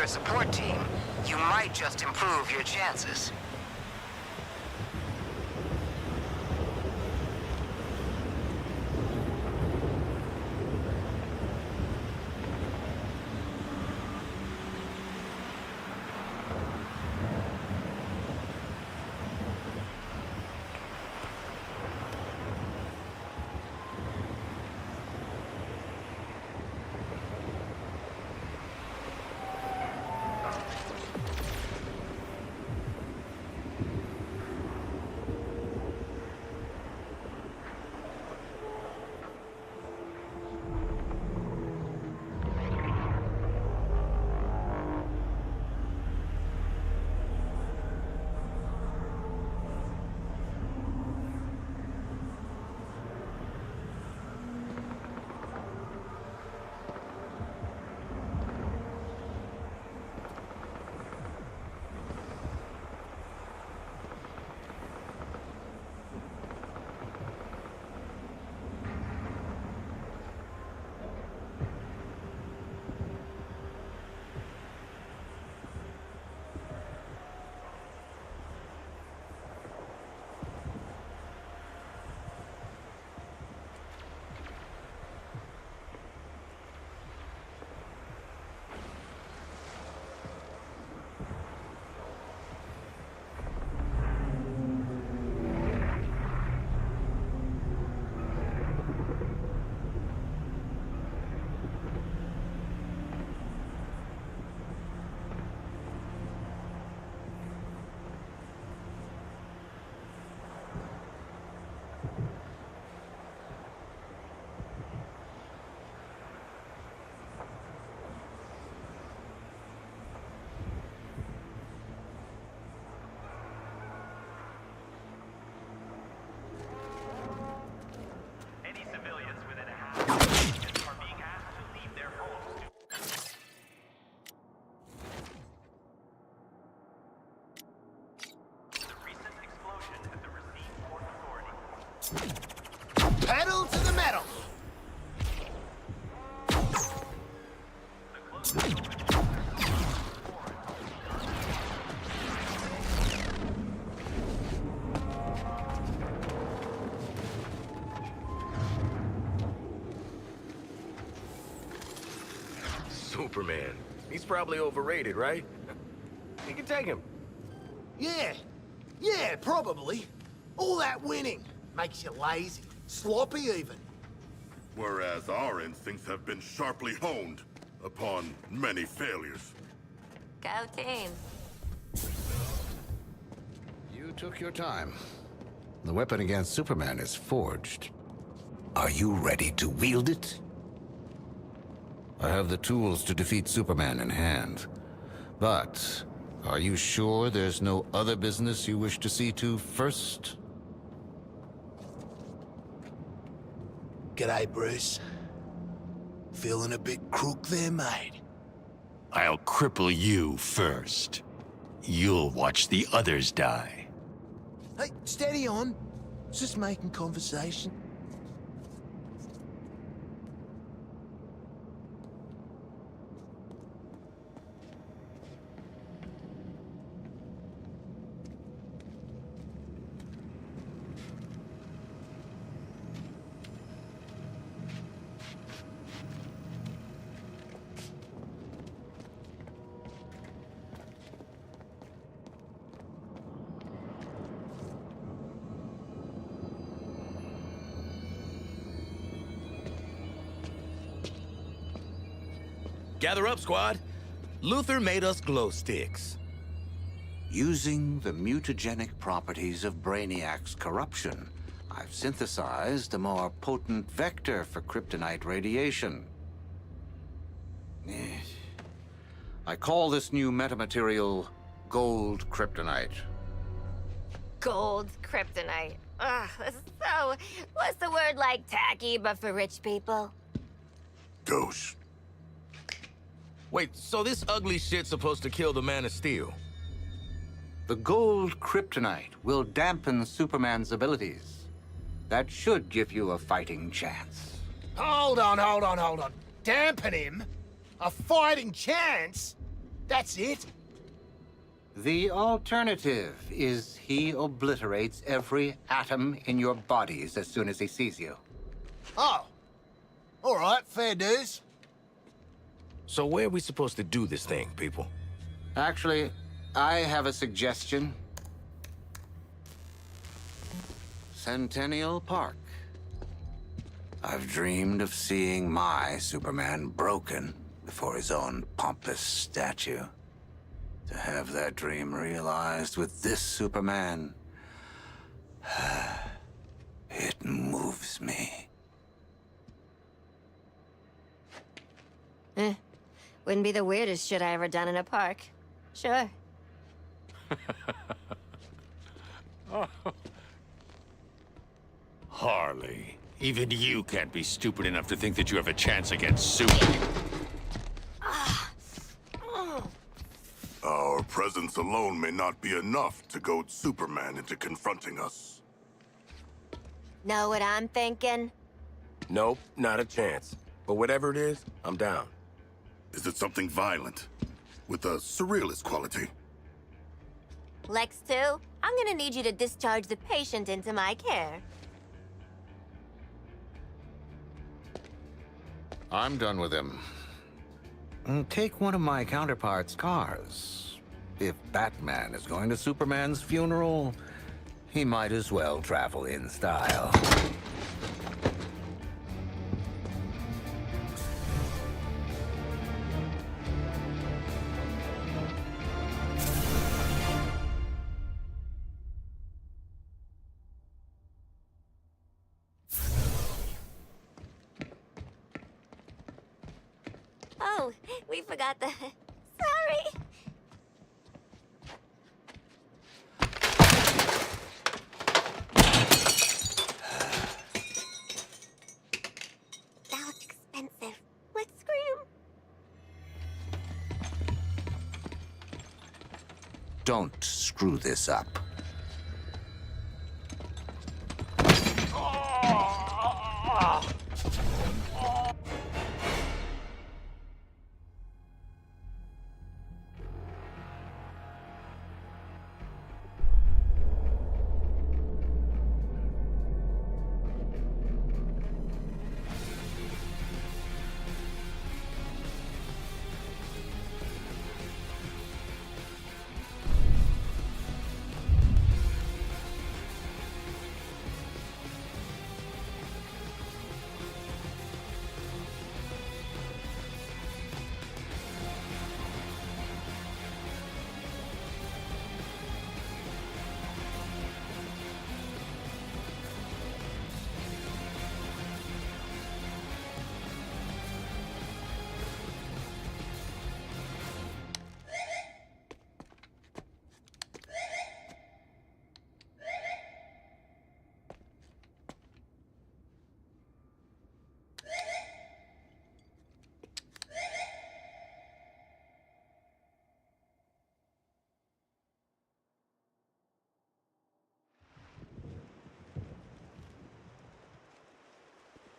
a support team, you might just improve your chances. Pedal to the metal! Superman. He's probably overrated, right? You can take him. Yeah, probably. All that winning makes you lazy, sloppy even. Whereas our instincts have been sharply honed upon many failures. Go team. You took your time. The weapon against Superman is forged. Are you ready to wield it? I have the tools to defeat Superman in hand. But, are you sure there's no other business you wish to see to first? G'day, Bruce. Feeling a bit crook there, mate? I'll cripple you first. You'll watch the others die. Hey, steady on. Just making conversation. Gather up, squad. Luthor made us glow sticks. Using the mutagenic properties of Brainiac's corruption, I've synthesized a more potent vector for kryptonite radiation. I call this new metamaterial gold kryptonite. Gold kryptonite. Ugh, so, what's the word like tacky but for rich people? Ghost. Wait, so this ugly shit's supposed to kill the Man of Steel? The gold kryptonite will dampen Superman's abilities. That should give you a fighting chance. Hold on. Dampen him? A fighting chance? That's it? The alternative is he obliterates every atom in your bodies as soon as he sees you. Oh. All right, fair dues. So where are we supposed to do this thing, people? Actually, I have a suggestion. Centennial Park. I've dreamed of seeing my Superman broken before his own pompous statue. To have that dream realized with this Superman, it moves me. Wouldn't be the weirdest shit I ever done in a park. Sure. Harley, even you can't be stupid enough to think that you have a chance against Super. Our presence alone may not be enough to goad Superman into confronting us. Know what I'm thinking? Nope, not a chance. But whatever it is, I'm down. Is it something violent? With a surrealist quality? Lex 2, I'm gonna need you to discharge the patient into my care. I'm done with him. Take one of my counterpart's cars. If Batman is going to Superman's funeral, he might as well travel in style. Oh, we forgot the... Sorry. That looks expensive. Let's scream. Don't screw this up.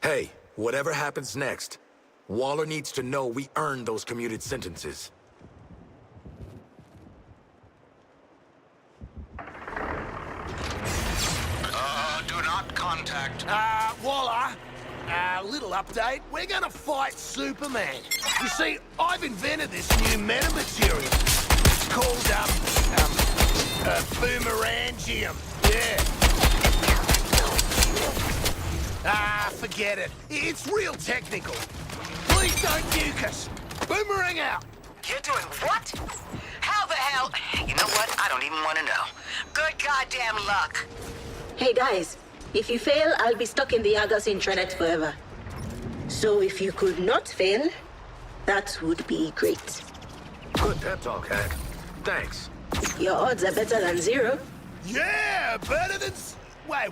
Hey, whatever happens next, Waller needs to know we earned those commuted sentences. Do not contact. Waller, little update. We're gonna fight Superman. You see, I've invented this new metamaterial. It's called, boomerangium. Yeah. Forget it. It's real technical. Please don't nuke us. Boomerang out. You're doing what? How the hell? You know what? I don't even want to know. Good goddamn luck. Hey guys, if you fail, I'll be stuck in the Argus intranet forever. So if you could not fail, that would be great. Good pep talk, Hack. Thanks. Your odds are better than 0. Yeah, better than... Wait.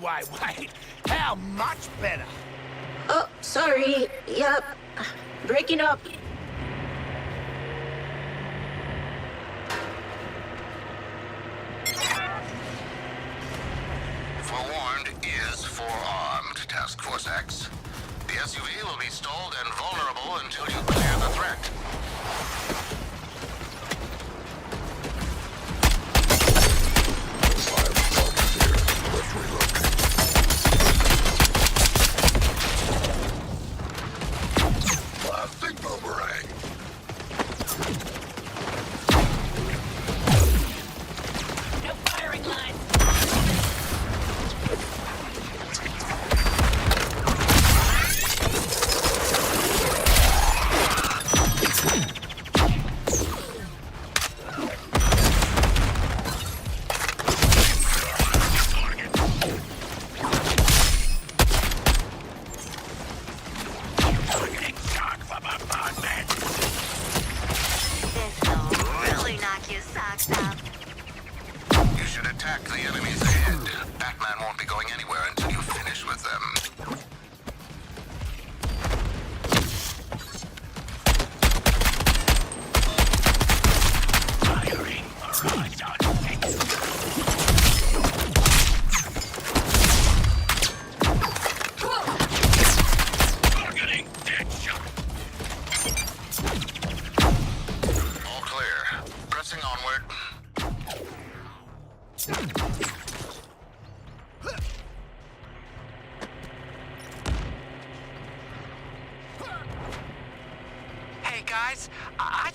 How much better? Oh, sorry. Yep. Breaking up. Forewarned is forearmed, Task Force X. The SUV will be stalled and vulnerable until you clear the threat. be going anywhere until you finish with them. Firing targeting deadshot. All clear. Pressing onward. Hey, guys, I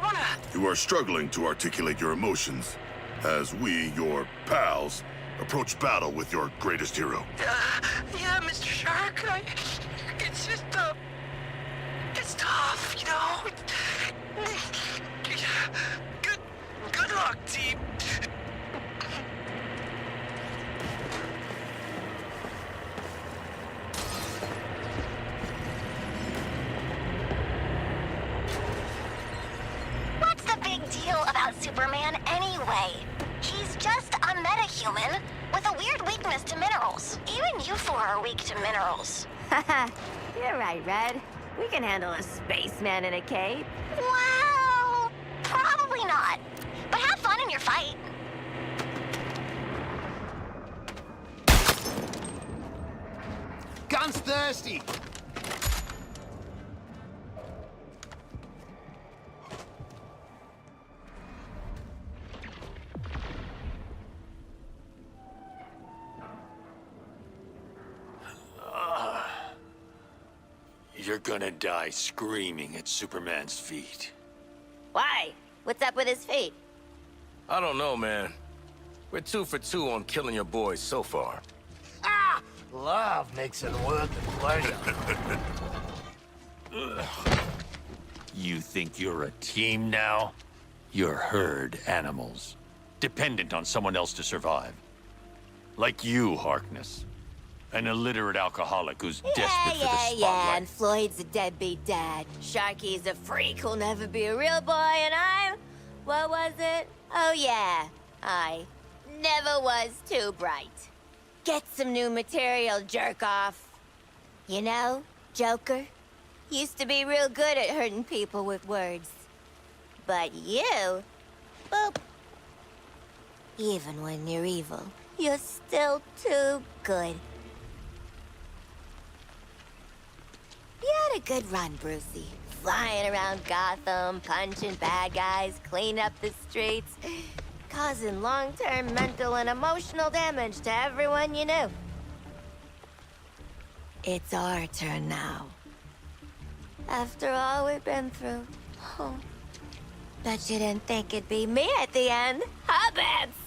wanna... You are struggling to articulate your emotions as we, your pals, approach battle with your greatest hero. Yeah, Mr. Shark, it's just, it's tough, you know? Good luck, team. What's the big deal about Superman anyway? He's just a metahuman with a weird weakness to minerals. Even you four are weak to minerals. Haha, you're right, Red. We can handle a spaceman in a cape. Well, probably not. But have fun in your fight. Gun's thirsty. You're gonna die screaming at Superman's feet. Why? What's up with his feet? I don't know, man. We're 2 for 2 on killing your boys so far. Ah! Love makes it worth the pleasure. You think you're a team now? You're herd animals, dependent on someone else to survive. Like you, Harkness. An illiterate alcoholic who's desperate for the spotlight. Yeah, and Floyd's a deadbeat dad. Sharky's a freak who'll never be a real boy, and I'm... What was it? Oh, yeah. I never was too bright. Get some new material, jerk off. You know, Joker used to be real good at hurting people with words. But you, boop. Even when you're evil, you're still too good. You had a good run, Brucey. Flying around Gotham, punching bad guys, cleaning up the streets, causing long-term mental and emotional damage to everyone you knew. It's our turn now. After all we've been through. Oh. Bet you didn't think it'd be me at the end, huh, Babs?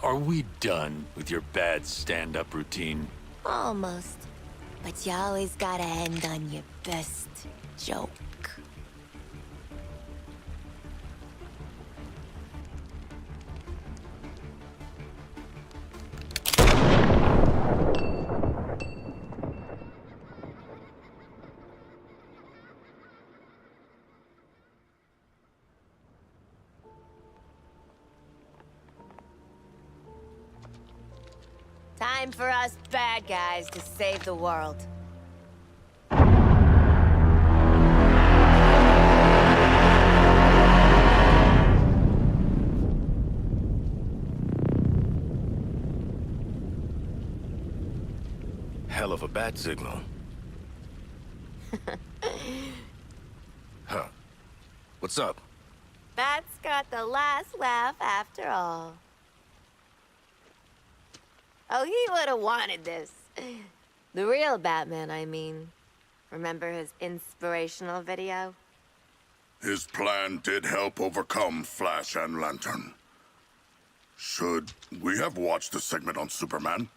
Are we done with your bad stand-up routine? Almost. But you always gotta end on your best joke. Time for us bad guys to save the world. Hell of a bat signal. Huh. What's up? Bat's got the last laugh after all. Oh, he would have wanted this. The real Batman, I mean. Remember his inspirational video? His plan did help overcome Flash and Lantern. Should we have watched the segment on Superman?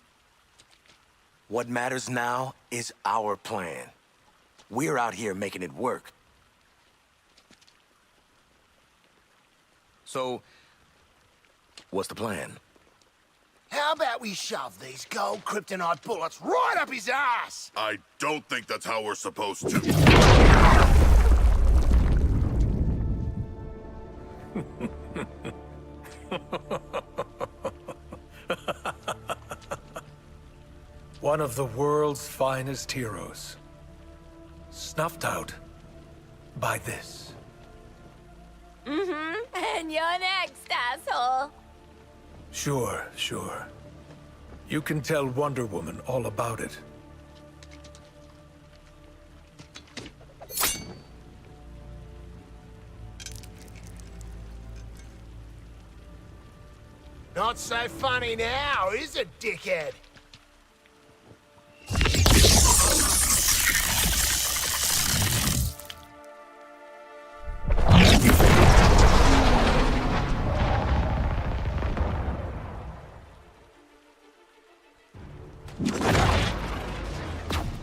What matters now is our plan. We're out here making it work. So, what's the plan? How about we shove these gold kryptonite bullets right up his ass? I don't think that's how we're supposed to. One of the world's finest heroes. Snuffed out by this. Mm-hmm. And you're next, asshole. Sure, sure. You can tell Wonder Woman all about it. Not so funny now, is it, dickhead?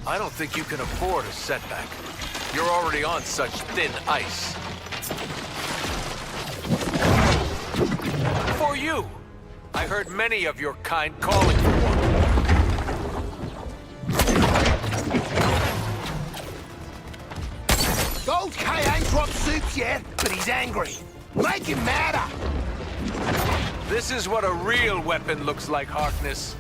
I don't think you can afford a setback. You're already on such thin ice. For you! I heard many of your kind calling for one. Gold K ain't dropped soups yet, but he's angry. Make him madder! This is what a real weapon looks like, Harkness.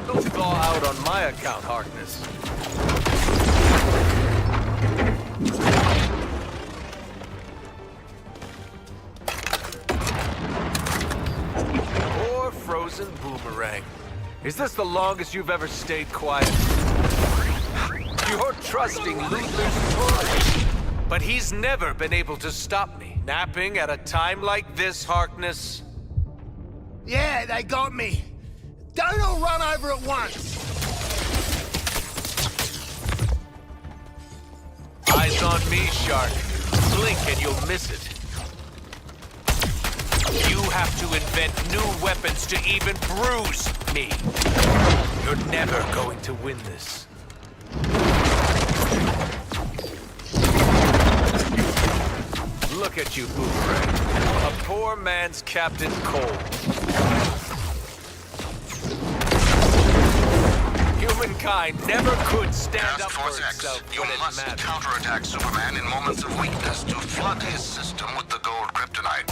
Don't thaw out on my account, Harkness. Poor frozen Boomerang. Is this the longest you've ever stayed quiet? You're trusting Luther's toy. But he's never been able to stop me. Napping at a time like this, Harkness. Yeah, they got me. Don't all run over at once. Eyes on me, Shark. Blink and you'll miss it. You have to invent new weapons to even bruise me. You're never going to win this. Look at you, Boomerang. A poor man's Captain Cold. Humankind never could stand up for Task Force itself X, you when it must mattered. counterattack Superman in moments of weakness to flood his system with the gold kryptonite.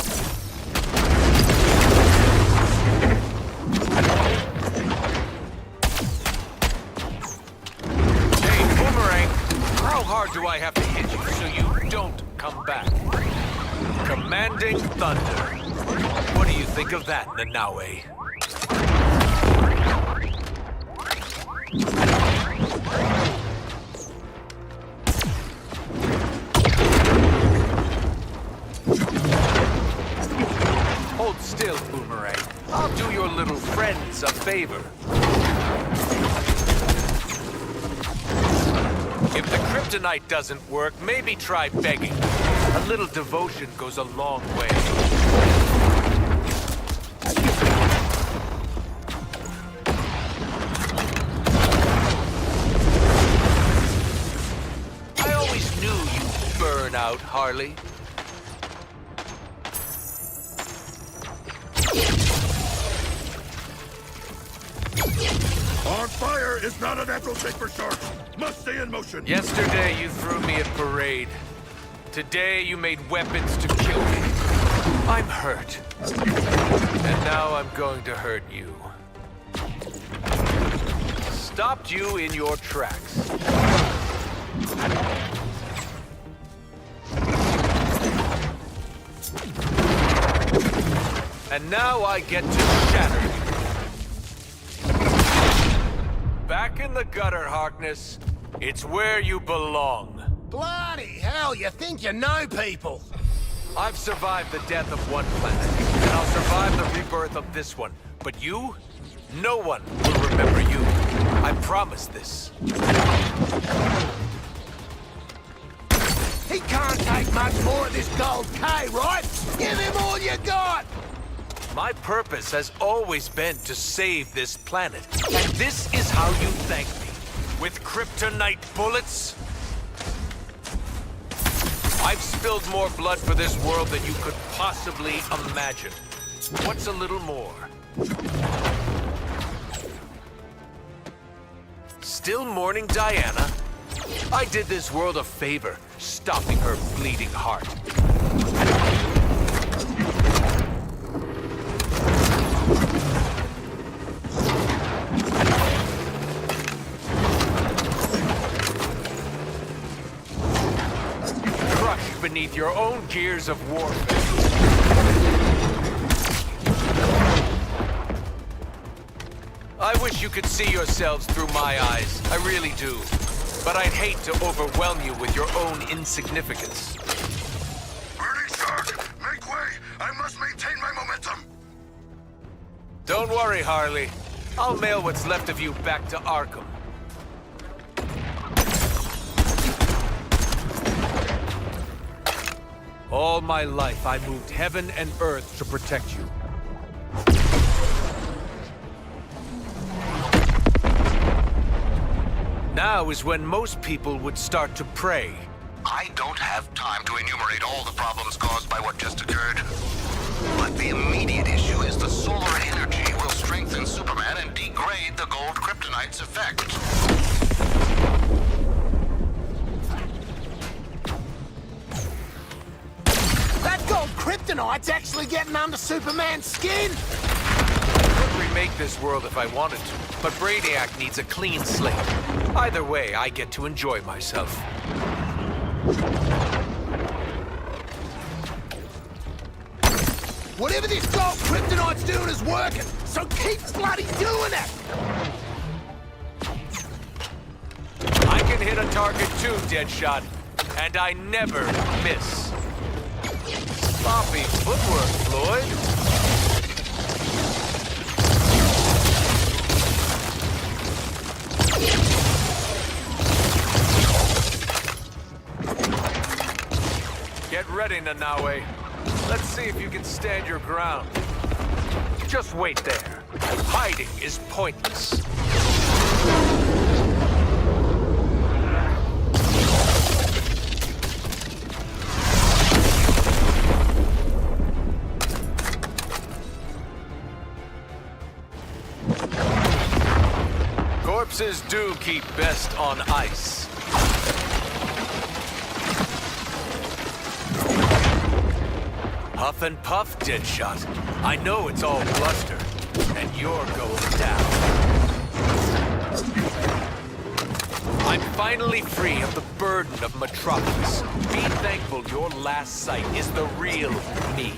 Hey, Boomerang, how hard do I have to hit you so you don't come back? Commanding Thunder. What do you think of that, Nanaue? Hold still, Boomerang. I'll do your little friends a favor. If the kryptonite doesn't work, maybe try begging. A little devotion goes a long way. I always knew you'd burn out, Harley. On fire is not a natural state for sharks. Must stay in motion. Yesterday you threw me a parade. Today you made weapons to kill me. I'm hurt. And now I'm going to hurt you. Stopped you in your tracks. And now I get to shatter you. Back in the gutter, Harkness. It's where you belong. Bloody hell, you think you know people. I've survived the death of one planet, and I'll survive the rebirth of this one. But you? No one will remember you. I promise this. He can't take much more of this gold K, right? Give him all you got! My purpose has always been to save this planet. And this is how you thank me. With kryptonite bullets? I've spilled more blood for this world than you could possibly imagine. What's a little more? Still mourning Diana? I did this world a favor, stopping her bleeding heart. Crushed beneath your own gears of warfare. I wish you could see yourselves through my eyes. I really do. But I'd hate to overwhelm you with your own insignificance. Burning Shark! Make way! I must maintain my momentum! Don't worry, Harley. I'll mail what's left of you back to Arkham. All my life, I moved heaven and earth to protect you. Now is when most people would start to pray. I don't have time to enumerate all the problems caused by what just occurred. But the immediate issue is the solar energy will strengthen Superman and degrade the gold kryptonite's effect. That gold kryptonite's actually getting under Superman's skin! I could remake this world if I wanted to, but Brainiac needs a clean slate. Either way, I get to enjoy myself. Whatever this gold kryptonite's doing is working, so keep bloody doing it! I can hit a target too, Deadshot, and I never miss. Sloppy footwork, Floyd. Get ready, Nanaue. Let's see if you can stand your ground. Just wait there. Hiding is pointless. Corpses do keep best on ice. Huff and puff, Deadshot. I know it's all bluster, and you're going down. I'm finally free of the burden of Metropolis. Be thankful your last sight is the real me.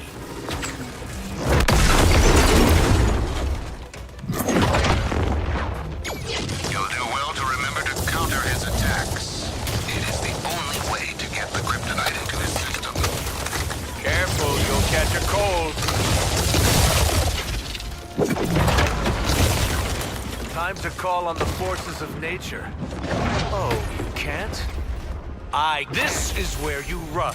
You'll do well to remember to counter his attacks. It is the only way to get the kryptonite into his system. Careful, you'll catch a cold. Time to call on the forces of nature. Oh, you can't? This is where you run.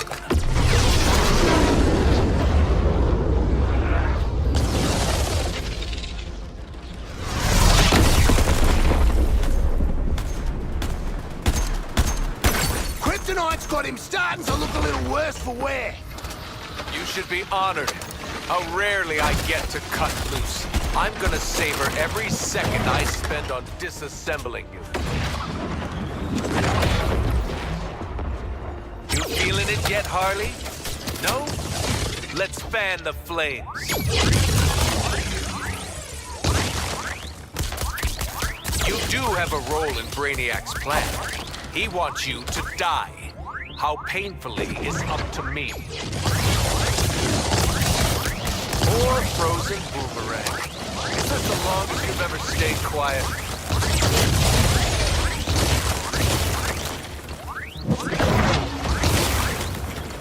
Kryptonite's got him starting to look a little worse for wear. You should be honored. How rarely I get to cut loose. I'm gonna savor every second I spend on disassembling you. You feeling it yet, Harley? No? Let's fan the flames. You do have a role in Brainiac's plan. He wants you to die. How painfully is up to me. Or frozen boomerang. Is this the longest you've ever stayed quiet?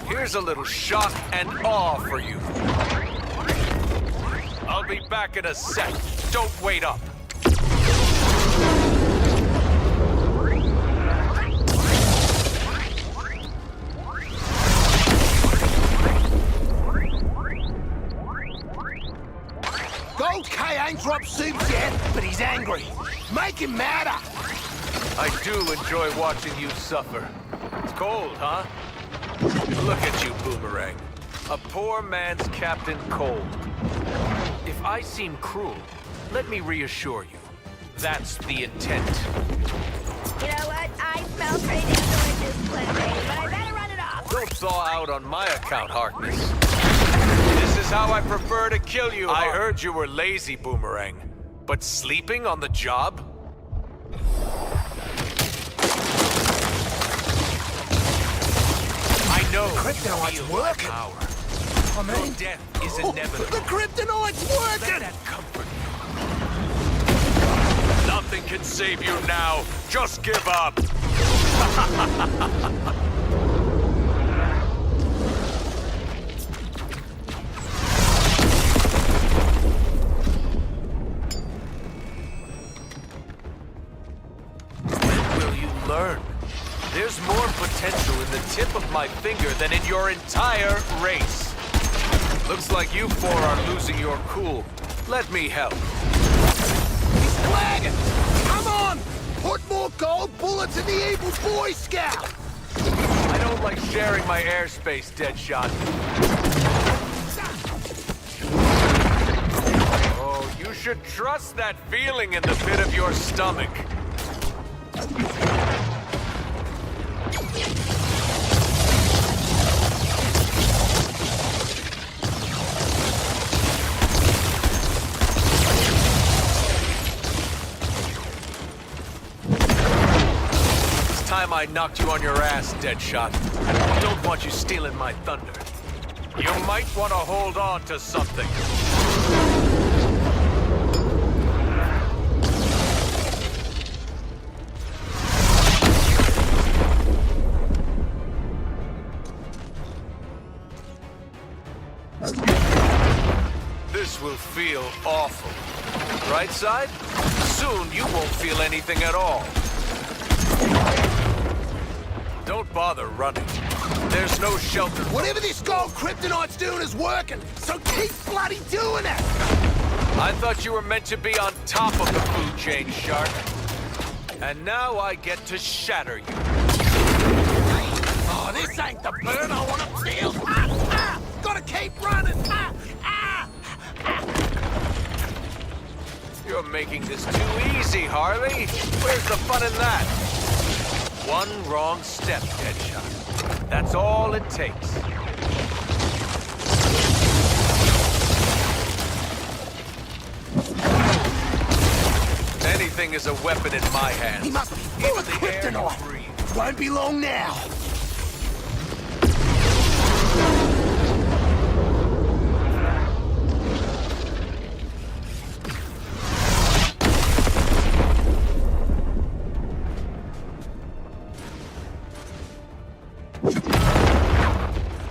Here's a little shock and awe for you. I'll be back in a sec. Don't wait up. Gold K ain't dropped soups yet, but he's angry. Make him madder. I do enjoy watching you suffer. It's cold, huh? Look at you, Boomerang. A poor man's Captain Cold. If I seem cruel, let me reassure you. That's the intent. You know what? I smell pretty damn thaw out on my account, Harkness. This is how I prefer to kill you. I heard you were lazy, Boomerang. But sleeping on the job? I know. Kryptonite's working. Power. I mean, Your death is inevitable. the kryptonite's Let working! that comfort you. Nothing can save you now. Just give up. When will you learn? There's more potential in the tip of my finger than in your entire race. Looks like you four are losing your cool. Let me help. He's flagging! Come on! Put more gold bullets in the evil Boy Scout! I don't like sharing my airspace, Deadshot. Oh, you should trust that feeling in the pit of your stomach. Time I knocked you on your ass, Deadshot. Don't want you stealing my thunder. You might want to hold on to something. This will feel awful. Right side? Soon you won't feel anything at all. Don't bother running. There's no shelter. Whatever this gold kryptonite's doing is working, so keep bloody doing it! I thought you were meant to be on top of the food chain, Shark. And now I get to shatter you. Oh, this ain't the burn I want to feel! Gotta keep running! You're making this too easy, Harley. Where's the fun in that? One wrong step, Deadshot. That's all it takes. Anything is a weapon in my hands. He must be full of kryptonite! Won't be long now!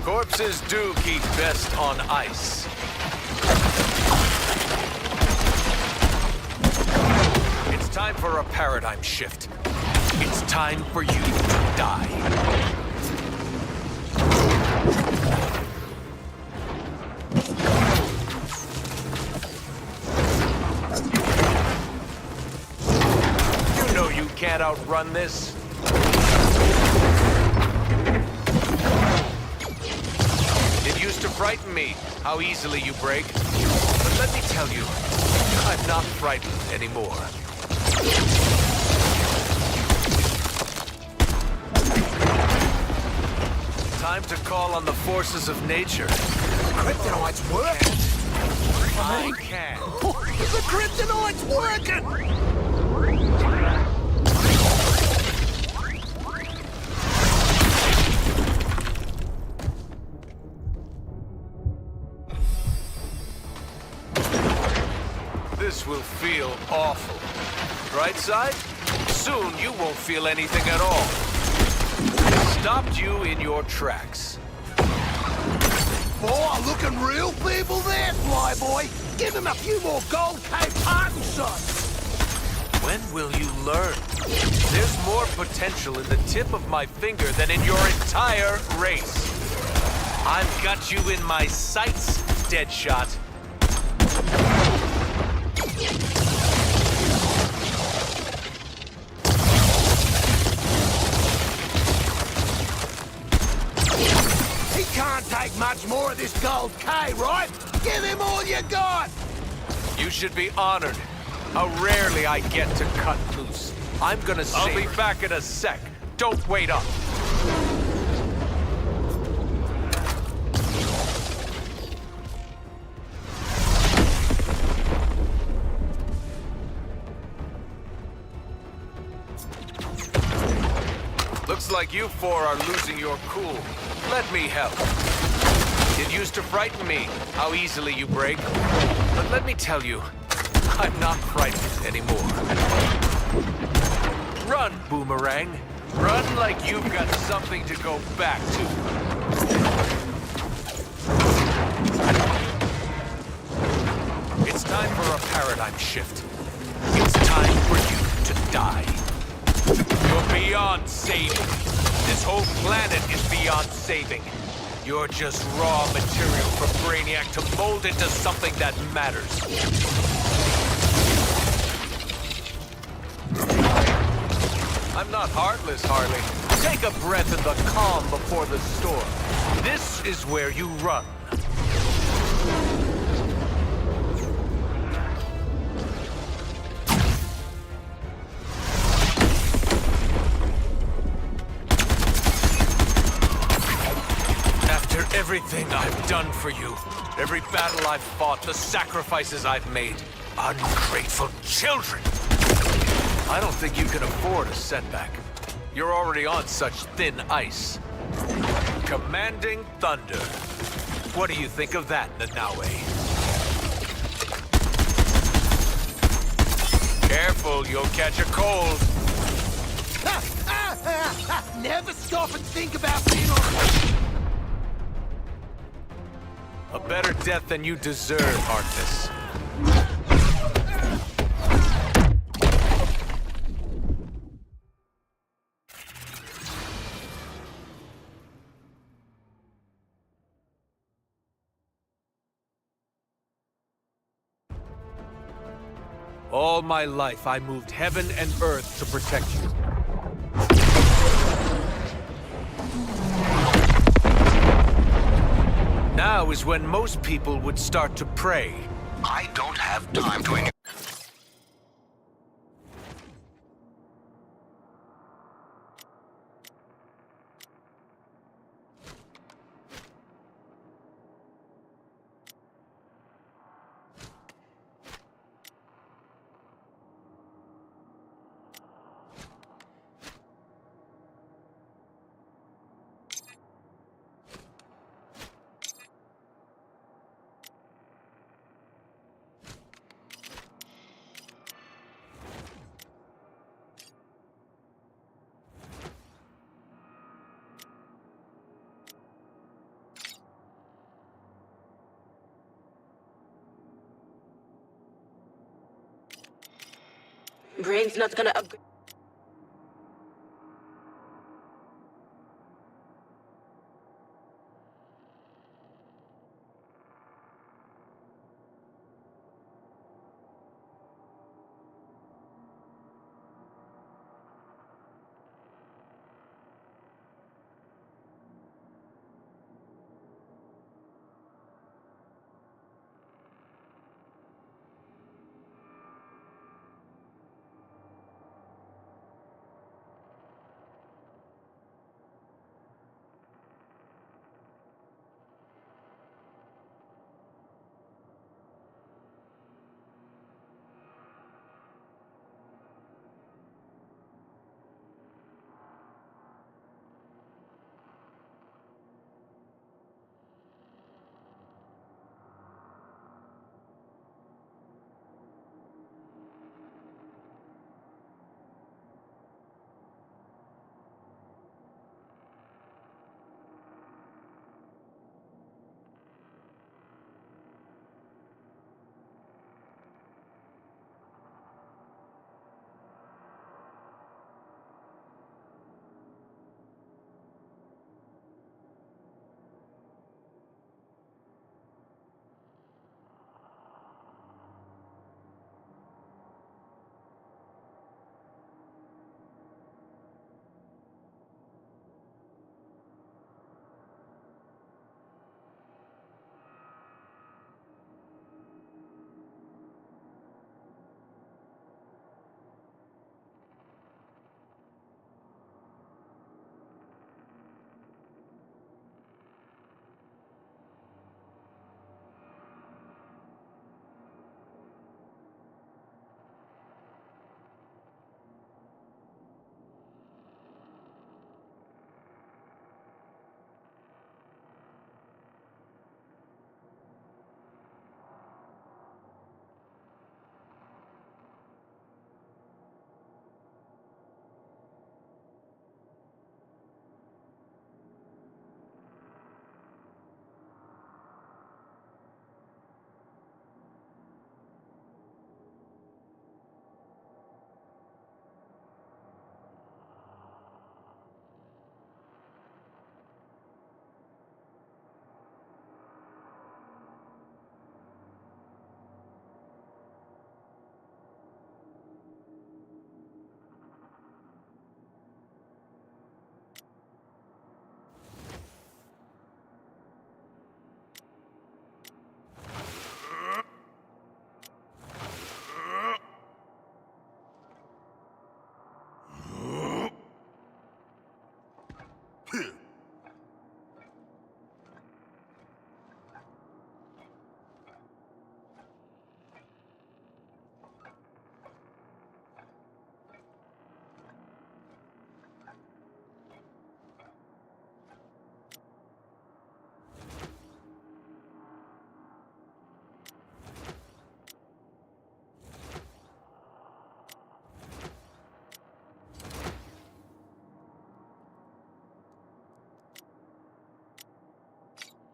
Corpses do keep best on ice. It's time for a paradigm shift. It's time for you to die. You know you can't outrun this. It used to frighten me how easily you break. But let me tell you, I'm not frightened anymore. Time to call on the forces of nature. Kryptonite's working! I can. The kryptonite's working! This will feel awful. Right side? Soon you won't feel anything at all. Stopped you in your tracks. Oh, looking real feeble there, Flyboy. Give him a few more gold cave parting shots. When will you learn? There's more potential in the tip of my finger than in your entire race. I've got you in my sights, Deadshot. He can't take much more of this gold K, right? Give him all you got! You should be honored. How rarely I get to cut loose. I'm gonna I'll be back in a sec. Don't wait up. Looks like you four are losing your cool. Let me help. It used to frighten me how easily you break. But let me tell you, I'm not frightened anymore. Run, Boomerang. Run like you've got something to go back to. It's time for a paradigm shift. It's time for you to die. You're beyond saving. This whole planet is beyond saving. You're just raw material for Brainiac to mold into something that matters. I'm not heartless, Harley. Take a breath in the calm before the storm. This is where you run. After everything I've done for you, every battle I've fought, the sacrifices I've made, ungrateful children! I don't think you can afford a setback. You're already on such thin ice. Commanding Thunder. What do you think of that, Nanaue? Careful, you'll catch a cold. Never stop and think about being on... A better death than you deserve, Harkness. All my life, I moved heaven and earth to protect you. Now is when most people would start to pray. I don't have time to... Brain's not gonna upgrade.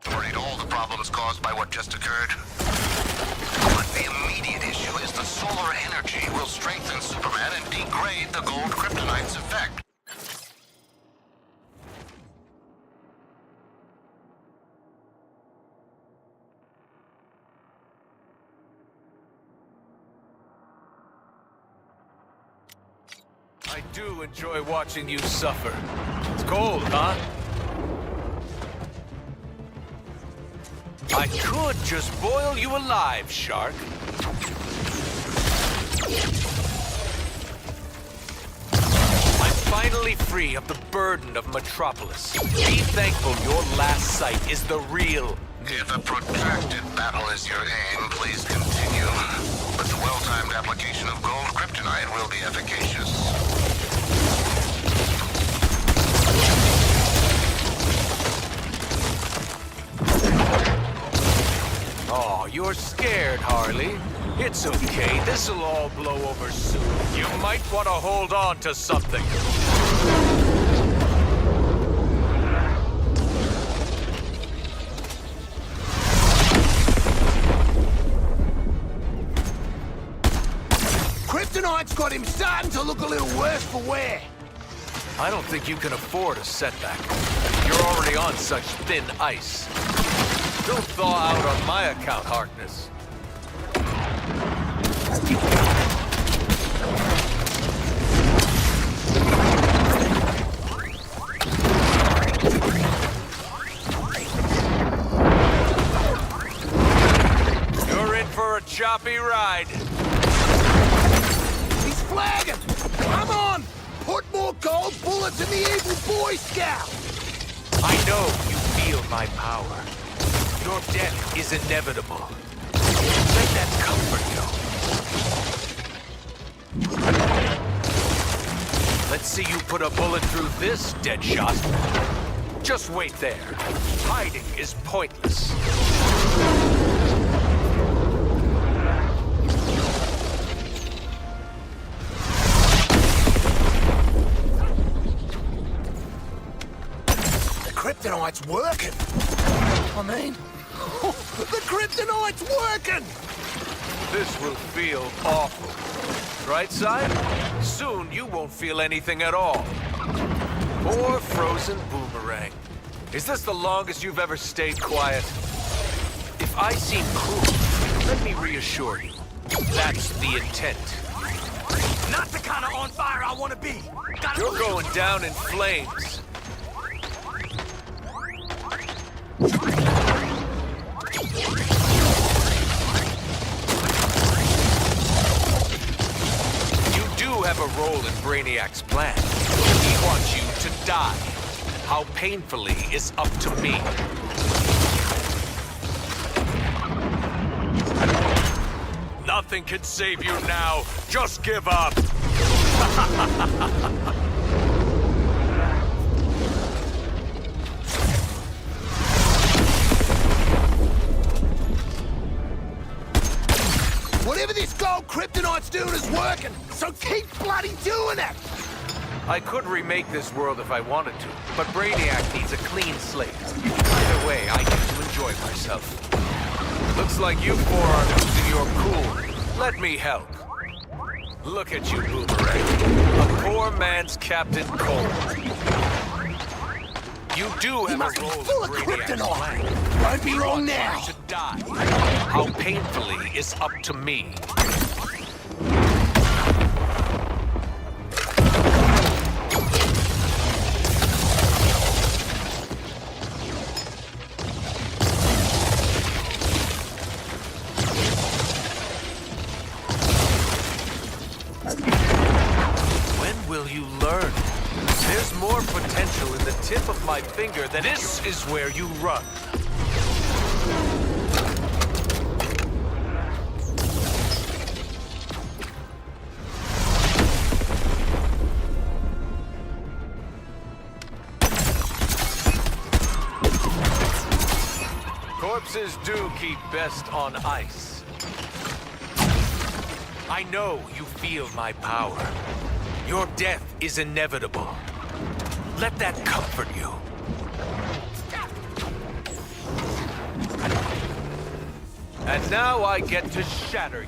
Enumerate all the problems caused by what just occurred. But the immediate issue is the solar energy will strengthen Superman and degrade the gold kryptonite's effect. I do enjoy watching you suffer. It's cold, huh? I could just boil you alive, Shark. I'm finally free of the burden of Metropolis. Be thankful your last sight is the real. If a protracted battle is your aim, please continue. But the well-timed application of gold kryptonite will be efficacious. Oh, you're scared, Harley. It's okay. This'll all blow over soon. You might want to hold on to something. Kryptonite's got him starting to look a little worse for wear. I don't think you can afford a setback. You're already on such thin ice. Don't thaw out on my account, Harkness. You're in for a choppy ride. He's flagging! Come on! Put more gold bullets in the evil Boy Scout! I know you feel my power. Your death is inevitable. Let that comfort you. Let's see you put a bullet through this, Deadshot. Just wait there. Hiding is pointless. The kryptonite's working! I mean, the kryptonite's working! This will feel awful. Right side? Soon you won't feel anything at all. Poor frozen boomerang. Is this the longest you've ever stayed quiet? If I seem cruel, let me reassure you. That's the intent. Not the kind of on fire I want to be! You're going down in flames. You do have a role in Brainiac's plan. He wants you to die. How painfully is up to me. Nothing can save you now. Just give up. Whatever this gold kryptonite's doing is working, so keep bloody doing it! I could remake this world if I wanted to, but Brainiac needs a clean slate. Either way, I get to enjoy myself. Looks like you four are losing your cool. Let me help. Look at you, Boomerang. A poor man's Captain Cold. You do have a must be role full in of Brainiac's kryptonite. plan. Won't be wrong He now. wants you to die. How painfully is up to me. When will you learn? There's more potential in the tip tip of my finger, then this is where you run. Corpses do keep best on ice. I know you feel my power. Your death is inevitable. Let that comfort you. And now I get to shatter you.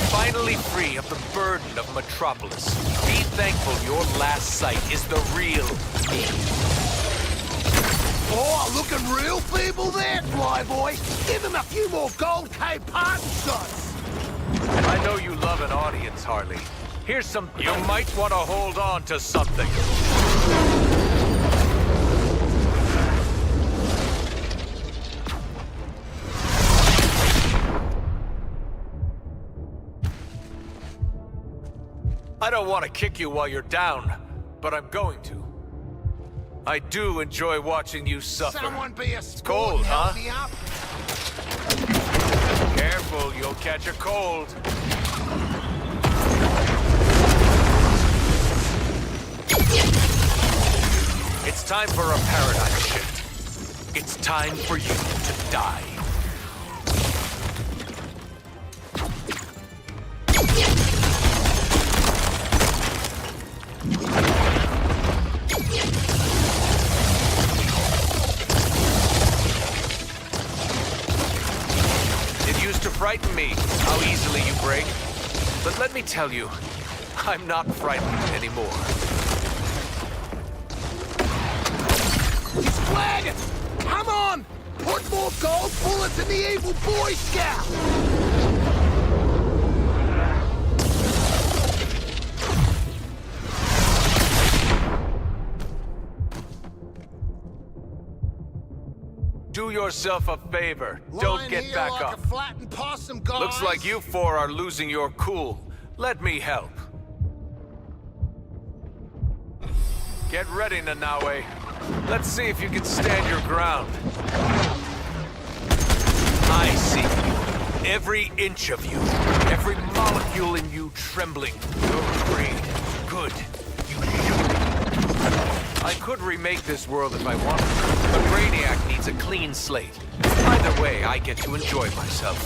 Finally free of the burden of Metropolis. Be thankful your last sight is the real me. Oh, looking real feeble there, Flyboy. Give him a few more Gold Cape party shots. I know you love an audience, Harley. Here's some... You might want to hold on to something. I don't want to kick you while you're down, but I'm going to. I do enjoy watching you suffer. Someone be a sport Cold, and huh? help me up. Careful, you'll catch a cold. It's time for a paradigm shift. It's time for you to die. Frighten me, how easily you break. But let me tell you, I'm not frightened anymore. He's flagging! Come on! Put more gold bullets in the evil Boy Scout! Do yourself a favor. Don't get back like up. A flattened possum, guys. Looks like you four are losing your cool. Let me help. Get ready, Nanaue. Let's see if you can stand your ground. I see you. Every inch of you. Every molecule in you trembling. You're afraid. Good. You should. I could remake this world if I wanted, but Brainiac needs a clean slate. Either way, I get to enjoy myself.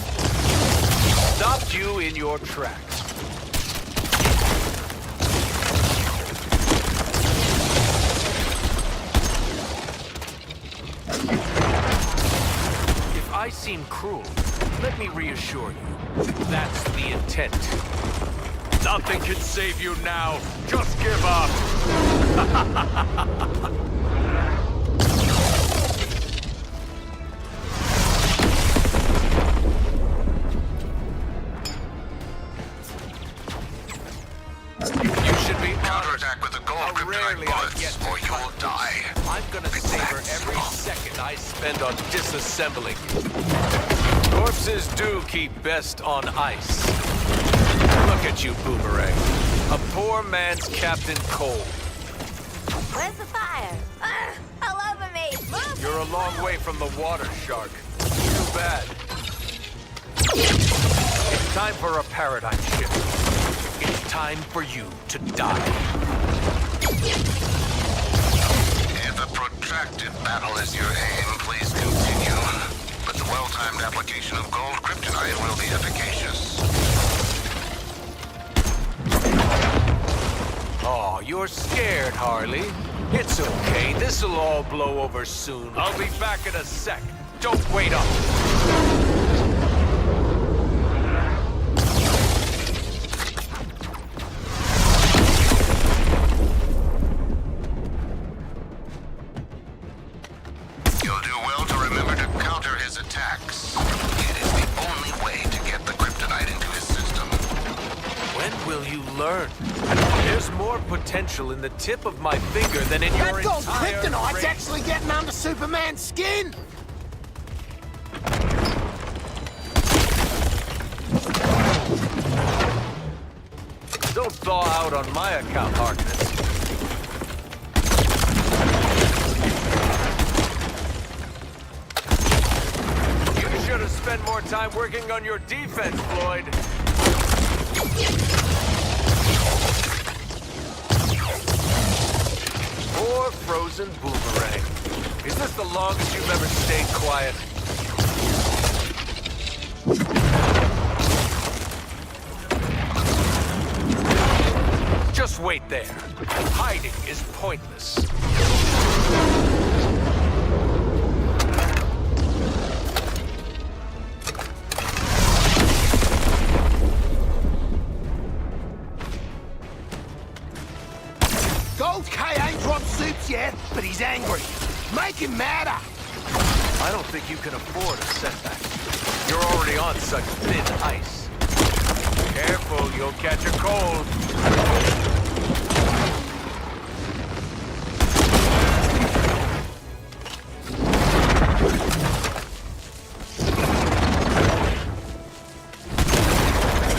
Stopped you in your tracks. If I seem cruel, let me reassure you. That's the intent. Nothing can save you now. Just give up. You should be Counterattack with the gold how kryptonite rarely I bullets, get or you will die. I'm gonna savor every second I spend on disassembling you. Corpses do keep best on ice. Look at you, Boomerang. A poor man's Captain Cold. Where's the fire? All over me! Move! You're a long way from the water, Shark. Too bad. It's time for a paradigm shift. It's time for you to die. If a protracted battle is your aim, please continue. But the well-timed application of gold kryptonite will be efficacious. Oh, you're scared, Harley. It's okay. This'll all blow over soon. I'll be back in a sec. Don't wait up. You'll do well to remember to counter his attacks. It is the only way to get the kryptonite into his system. When will you learn? There's more potential in the tip of my finger than in your That gold entire kryptonite's race. actually getting under Superman's skin! loud on my account, Harkness. You should have spent more time working on your defense, Floyd. Poor frozen boomerang. Is this the longest you've ever stayed quiet? Just wait there. Hiding is pointless. Gold K ain't dropped soups yet, but he's angry. Make him madder. I don't think you can afford a setback. You're already on such thin ice. Careful, you'll catch a cold.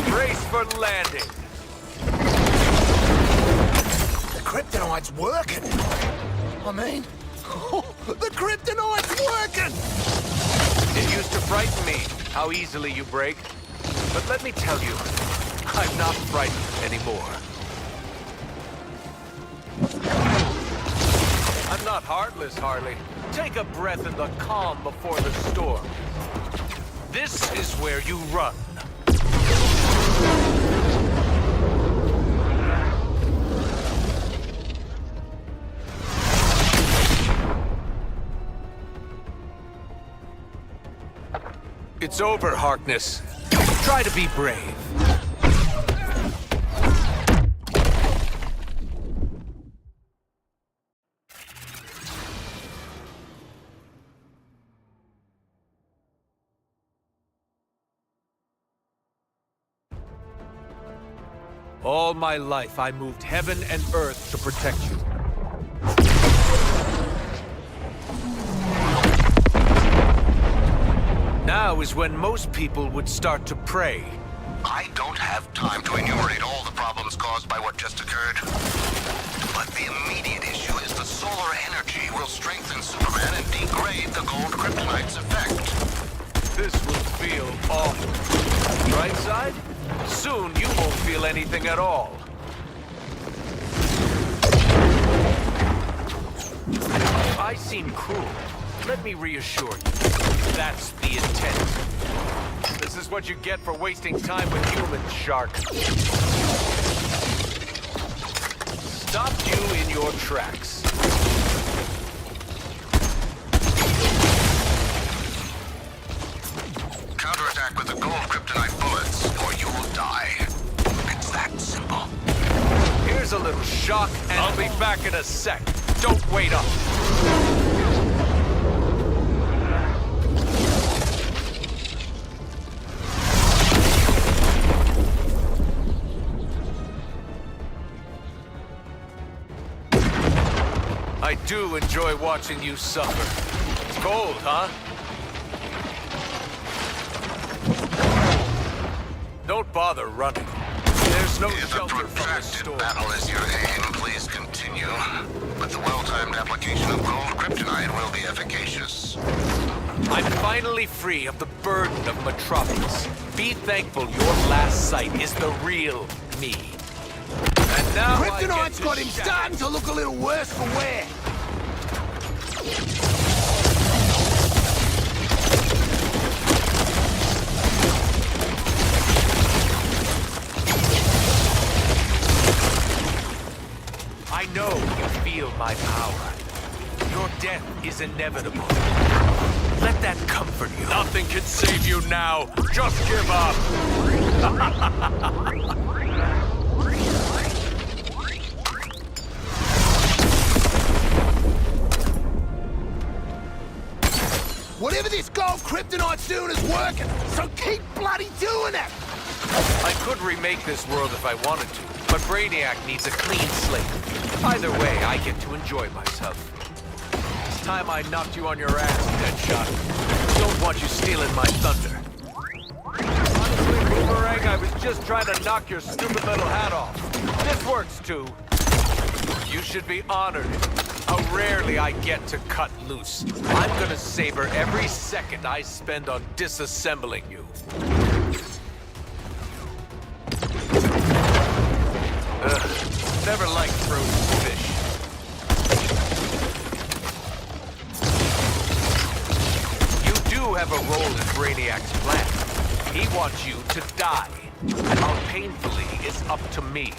Brace for landing. The kryptonite's working. I mean, the kryptonite's working! It used to frighten me how easily you break. But let me tell you, I'm not frightened anymore. I'm not heartless, Harley. Take a breath in the calm before the storm. This is where you run. It's over, Harkness. Try to be brave. All my life, I moved heaven and earth to protect you. Now is when most people would start to pray. I don't have time to enumerate all the problems caused by what just occurred. But the immediate issue is the solar energy will strengthen Superman and degrade the gold kryptonite's effect. This will feel awful. Right side? Soon you won't feel anything at all. I seem cruel. Let me reassure you. That's the intent. This is what you get for wasting time with humans, Shark. Stopped you in your tracks. Counterattack with the gold kryptonite bullets, or you'll die. It's that simple. Here's a little shock, and I'll be back in a sec. Don't wait up. I do enjoy watching you suffer. It's cold, huh? Don't bother running. There's no If a shelter from the protracted storm. battle is your aim, please continue. But the well-timed application of gold kryptonite will be efficacious. I'm finally free of the burden of Metropolis. Be thankful your last sight is the real me. And now Kryptonite's got him starting to look a little worse for wear. I know you feel my power. Your death is inevitable. Let that comfort you. Nothing can save you now. Just give up. Whatever this gold kryptonite's doing is working, so keep bloody doing it! I could remake this world if I wanted to, but Brainiac needs a clean slate. Either way, I get to enjoy myself. It's time I knocked you on your ass, Deadshot. Don't want you stealing my thunder. Honestly, Boomerang, I was just trying to knock your stupid little hat off. This works too. You should be honored. How rarely I get to cut loose. I'm gonna savor every second I spend on disassembling you. Never liked frozen fish. You do have a role in Brainiac's plan. He wants you to die. How painfully is up to me.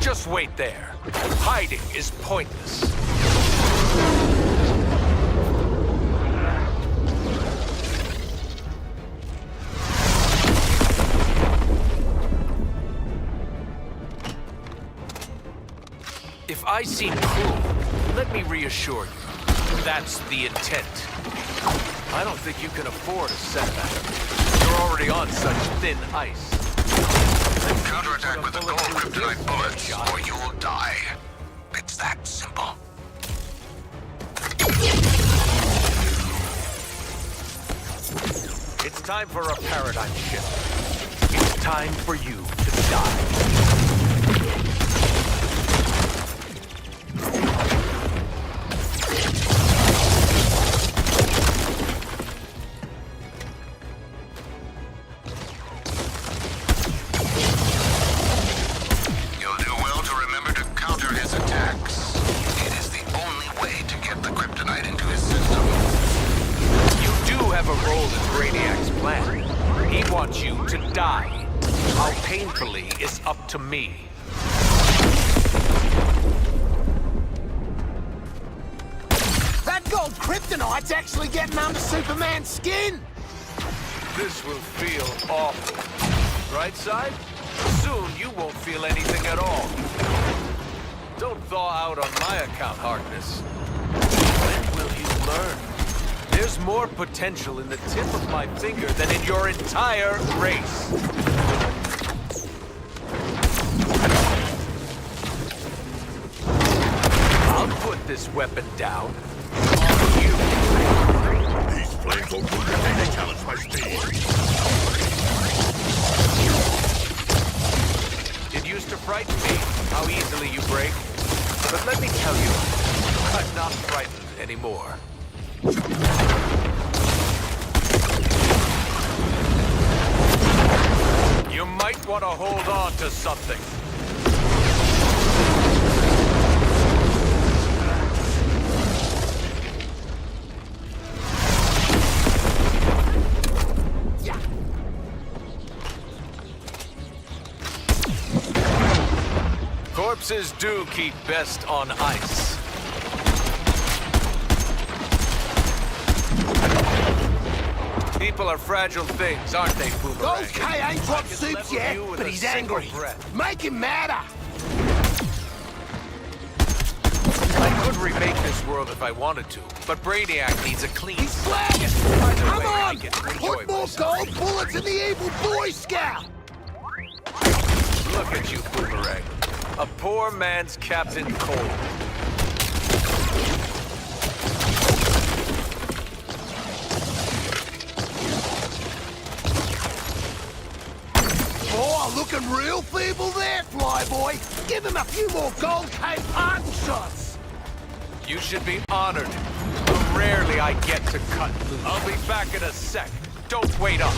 Just wait there. Hiding is pointless. If I seem cruel, let me reassure you. That's the intent. I don't think you can afford a setback. You're already on such thin ice. Counterattack with the gold kryptonite bullets, or you'll die. It's that simple. It's time for a paradigm shift. It's time for you to die. You'll do well to remember to counter his attacks. It is the only way to get the kryptonite into his system. You do have a role in Brainiac's plan. He wants you to die. How painfully is up to me. That gold kryptonite's actually getting under Superman's skin. This will feel awful. Right side? Soon you won't feel anything at all. Don't thaw out on my account, Harkness. When will you learn? There's more potential in the tip of my finger than in your entire race. I'll put this weapon down on you. These flames will routinely challenge my speed. It used to frighten me how easily you break. But let me tell you, I'm not frightened anymore. You might want to hold on to something. Corpses do keep best on ice. People are fragile things, aren't they, Boomerang? Gold K ain't dropped I can soups level yet, you with but a he's single angry. breath. Make him madder. I could remake this world if I wanted to, but Brainiac needs a clean He's slate. flagging. Either Come way, I on. get to enjoy Put more myself. gold bullets in the evil Boy Scout. Look at you, Boomerang. A poor man's Captain Cold. Oh, looking real feeble there, Flyboy. Give him a few more gold K parting shots. You should be honored. How rarely I get to cut loose. I'll be back in a sec. Don't wait up.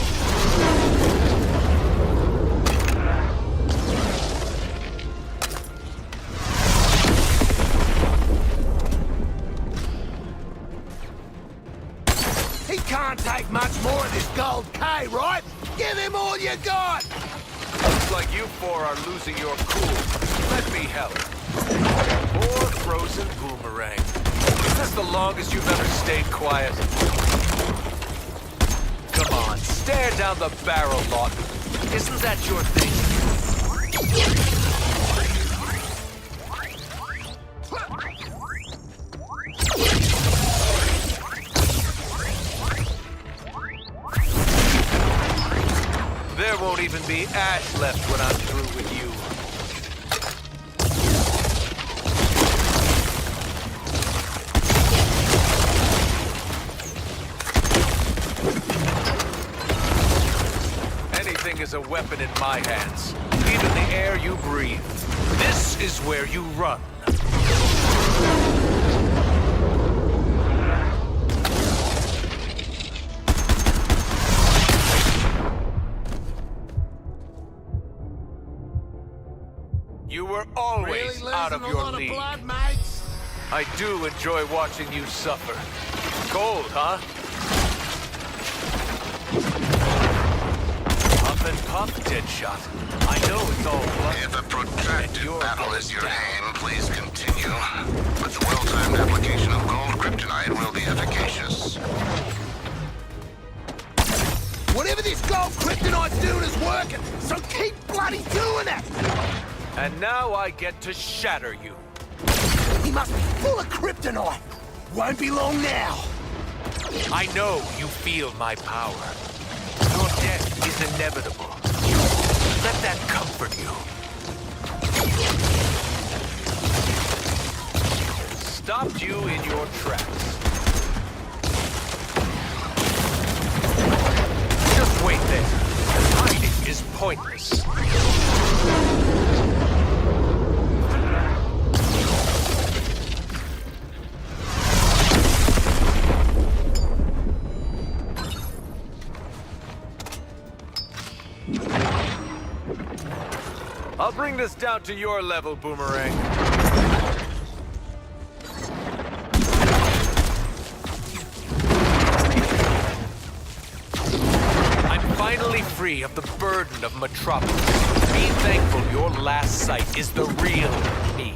He can't take much more of this gold K, right? Give him all you got. Looks like you four are losing your cool. Let me help. Poor frozen Boomerang. Is this the longest you've ever stayed quiet? Come on, stare down the barrel, Lawton. Isn't that your thing? There won't even be ash left when I'm through with you. as a weapon in my hands. Even the air you breathe. This is where you run. You were always Really out of losing a your lot league. of blood, mates? I do enjoy watching you suffer. Cold, huh? Puff and puff, Deadshot. I know it's all blood. If a protracted And your battle goes is your down. aim, please continue. But the well-timed application of gold kryptonite will be efficacious. Whatever this gold kryptonite's doing is working, so keep bloody doing it! And now I get to shatter you. He must be full of kryptonite. Won't be long now. I know you feel my power. Your death is inevitable. Let that comfort you. Stopped you in your tracks. Just wait there. Hiding is pointless. I'll bring this down to your level, Boomerang. I'm finally free of the burden of Metropolis. Be thankful your last sight is the real me.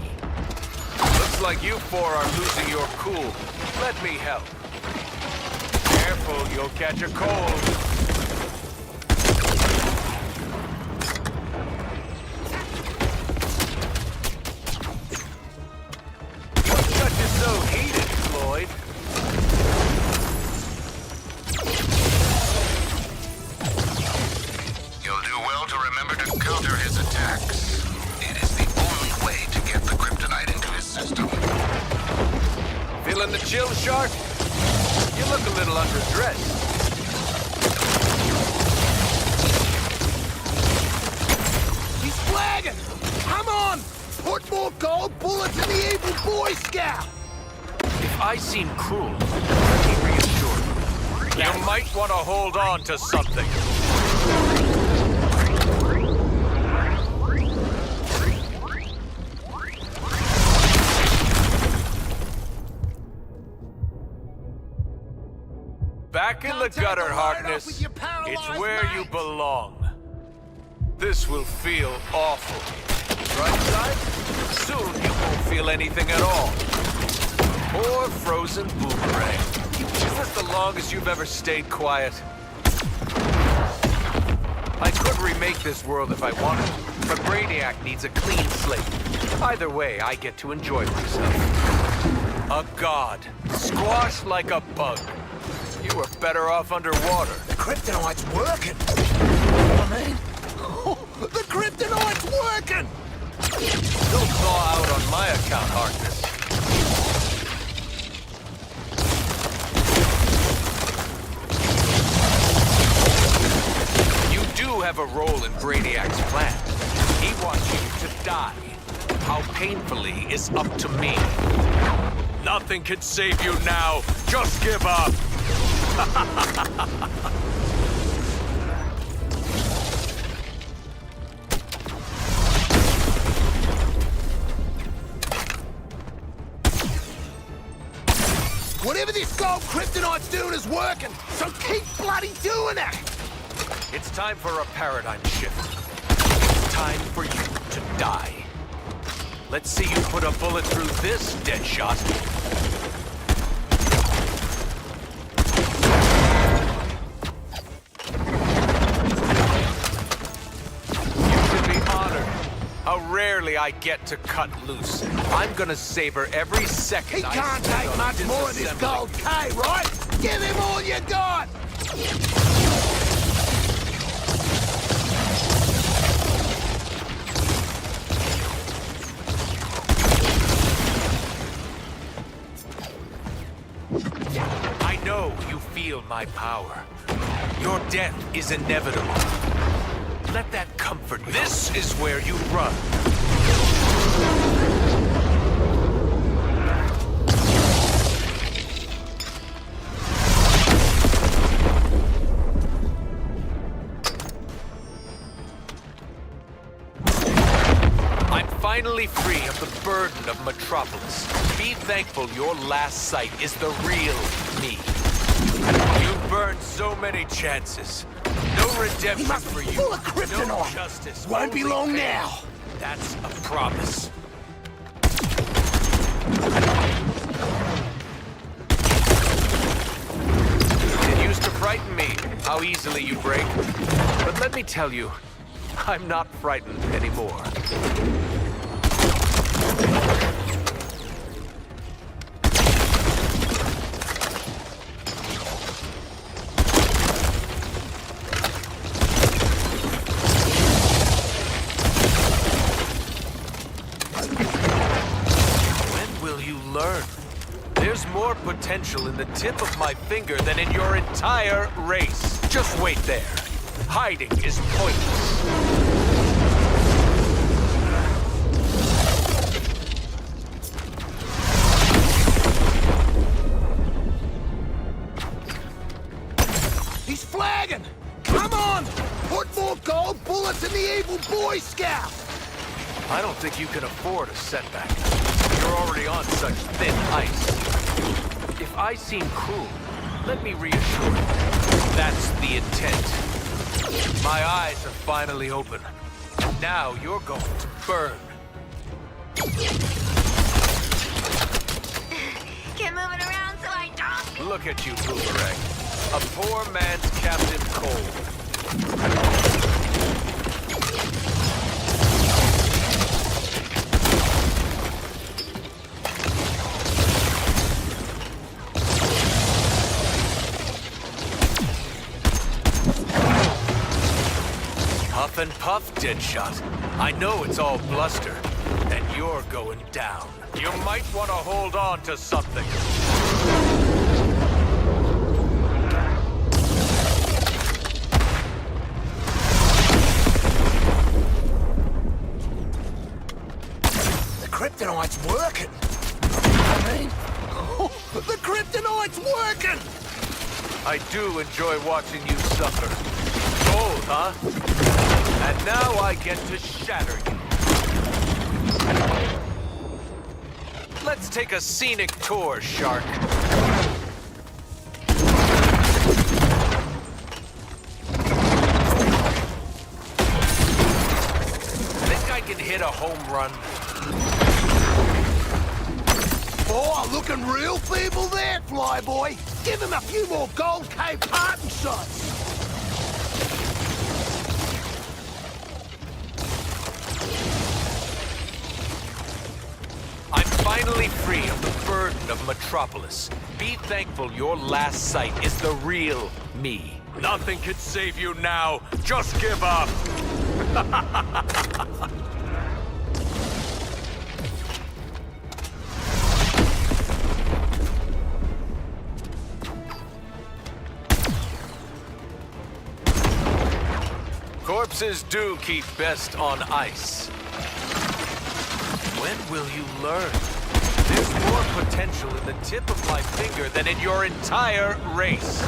Looks like you four are losing your cool. Let me help. Careful, you'll catch a cold. So heated, Floyd. You'll do well to remember to counter his attacks. It is the only way to get the kryptonite into his system. Feeling the chill, Shark? You look a little underdressed. He's flagging! Come on! Put more gold bullets in the evil Boy Scout! If I seem cruel, let me reassure you. You might want to hold on to something. Back in the gutter, Harkness. It's where you belong. This will feel awful. Right side? Soon you won't feel anything at all. Poor frozen Boomerang. Is this the longest you've ever stayed quiet? I could remake this world if I wanted to, but Brainiac needs a clean slate. Either way, I get to enjoy myself. A god, squashed like a bug. You were better off underwater. The kryptonite's working! I mean, the kryptonite's working! Don't thaw out on my account, Harkness. You do have a role in Brainiac's plan. He wants you to die. How painfully is up to me. Nothing can save you now. Just give up. Whatever this gold kryptonite's doing is working, so keep bloody doing it! It's time for a paradigm shift. It's time for you to die. Let's see you put a bullet through this, Deadshot. You should be honored. How rarely I get to cut loose. I'm gonna savor every second He I can't spend take on much more of this disassembling. gold K, right? Give him all you got! I know you feel my power. Your death is inevitable. Let that comfort you. This is where you run. I'm finally free of the burden of Metropolis. Be thankful your last sight is the real me. You burned so many chances. No redemption He must for be you. full of kryptonite. No justice. Won't be only long pain. now. That's a promise. It used to frighten me how easily you break. But let me tell you, I'm not frightened anymore. When will you learn? There's more potential in the tip of my finger than in your entire race. Just wait there. Hiding is pointless. He's flagging! Come on! Put more gold bullets in the evil Boy Scout! I don't think you can afford a setback. You're already on such thin ice. If I seem cruel, let me reassure you. That's the intent. My eyes are finally open. Now you're going to burn. Get moving around so I don't. Look at you, Boomerang. A poor man's Captain Cold. Huff and puff, Deadshot. I know it's all bluster, and you're going down. You might want to hold on to something. The kryptonite's working! I mean, the kryptonite's working! I do enjoy watching you suffer. Cold, huh? And now I get to shatter you. Let's take a scenic tour, Shark. Think I can hit a home run? Oh, looking real feeble there, Flyboy. Give him a few more Gold Cave parting shots. I'm finally free of the burden of Metropolis. Be thankful your last sight is the real me. Nothing can save you now. Just give up. Corpses do keep best on ice. When will you learn? There's more potential in the tip of my finger than in your entire race.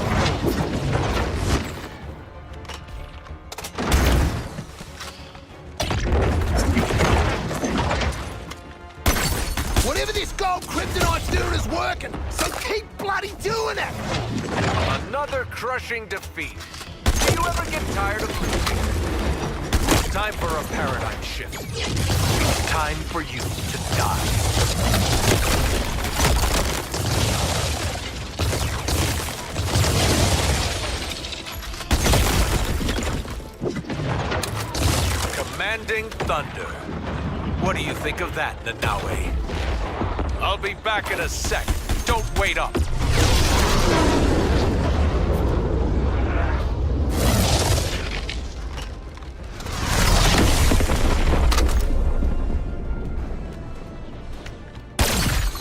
Whatever this gold kryptonite's doing is working, so keep bloody doing it! Another crushing defeat. Do you ever get tired of losing? It's time for a paradigm shift. It's time for you to die. Commanding Thunder. What do you think of that, Nanaue? I'll be back in a sec. Don't wait up.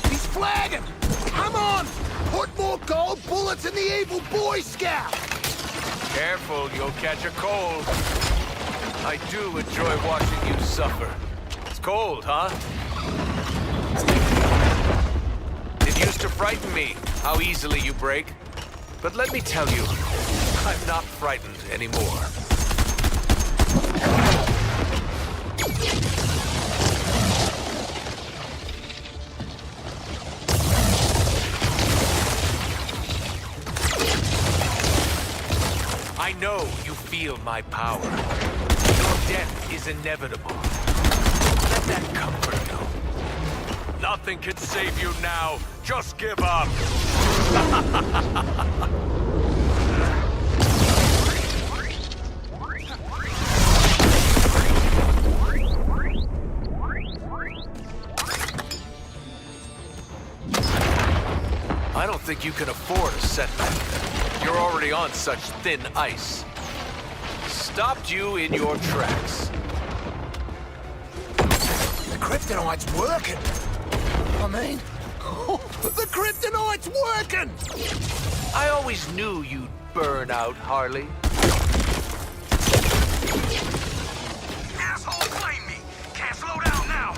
He's flagging! Come on! Put more gold bullets in the evil Boy Scout! Careful, you'll catch a cold. I do enjoy watching you suffer. It's cold, huh? It used to frighten me how easily you break. But let me tell you, I'm not frightened anymore. I know you feel my power. Your death is inevitable. Let that comfort you. Nothing can save you now. Just give up. I don't think you can afford a setback. You're already on such thin ice. Stopped you in your tracks. The kryptonite's working. I mean, the kryptonite's working! I always knew you'd burn out, Harley. Asshole blame me! Can't slow down now!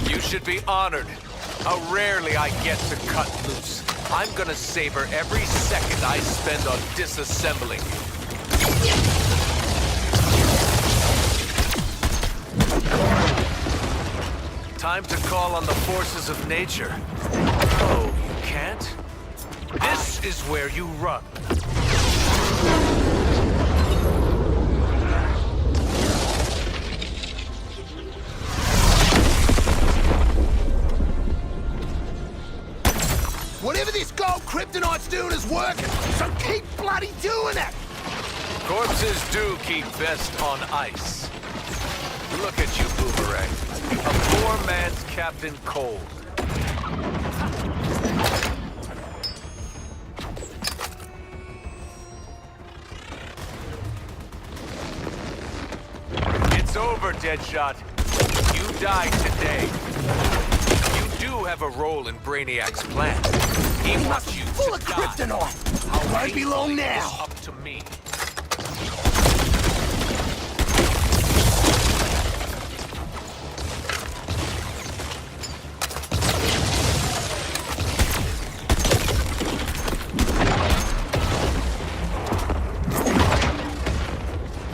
You should be honored. How rarely I get to cut loose. I'm gonna savor every second I spend on disassembling you. Time to call on the forces of nature. Oh, you can't? This is where you run. Whatever this gold kryptonite's doing is working, so keep bloody doing it! Corpses do keep best on ice. Look at you, Boomerang. A poor man's Captain Cold. It's over, Deadshot. You die today. You do have a role in Brainiac's plan. He wants you Full to of die. kryptonite! I won't be long now! It's up to me.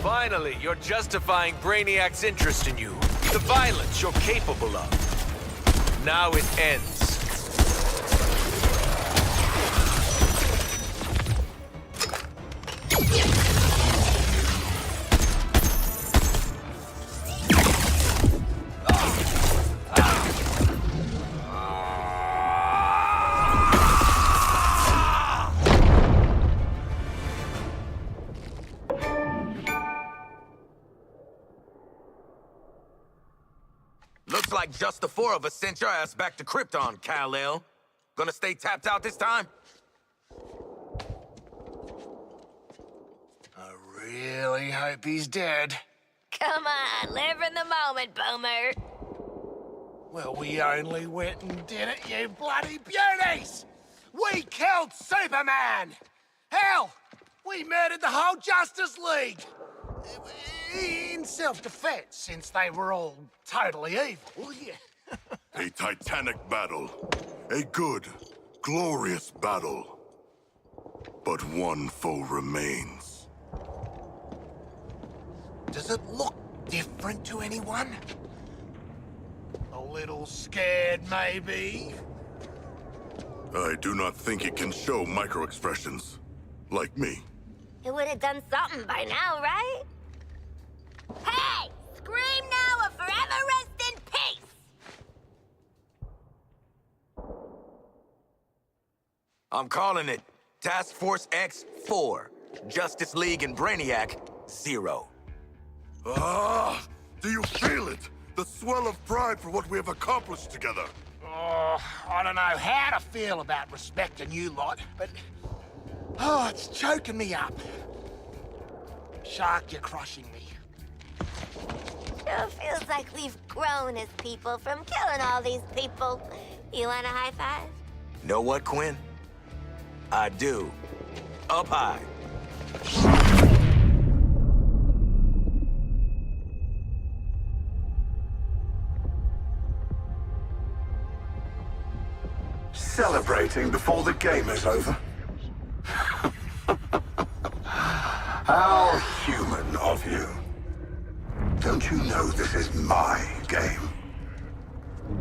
Finally, you're justifying Brainiac's interest in you. The violence you're capable of. Now it ends. Looks like just the four of us sent your ass back to Krypton, Kal-El. Gonna stay tapped out this time? I really hope he's dead. Come on, live in the moment, Boomer. Well, we only went and did it, you bloody beauties! We killed Superman! Hell, we murdered the whole Justice League! In self-defense, since they were all totally evil, yeah. A titanic battle. A good, glorious battle. But one foe remains. Does it look different to anyone? A little scared, maybe? I do not think it can show micro-expressions. Like me. It would have done something by now, right? Hey! Scream now or forever rest in peace! I'm calling it Task Force X-4. Justice League and Brainiac, 0. Ah! Do you feel it? The swell of pride for what we have accomplished together. Oh, I don't know how to feel about respecting you lot, but... Oh, it's choking me up. Shark, you're crushing me. Sure feels like we've grown as people from killing all these people. You want a high five? Know what, Quinn? I do. Up high. Celebrating before the game is over? How human of you. Don't you know this is my game?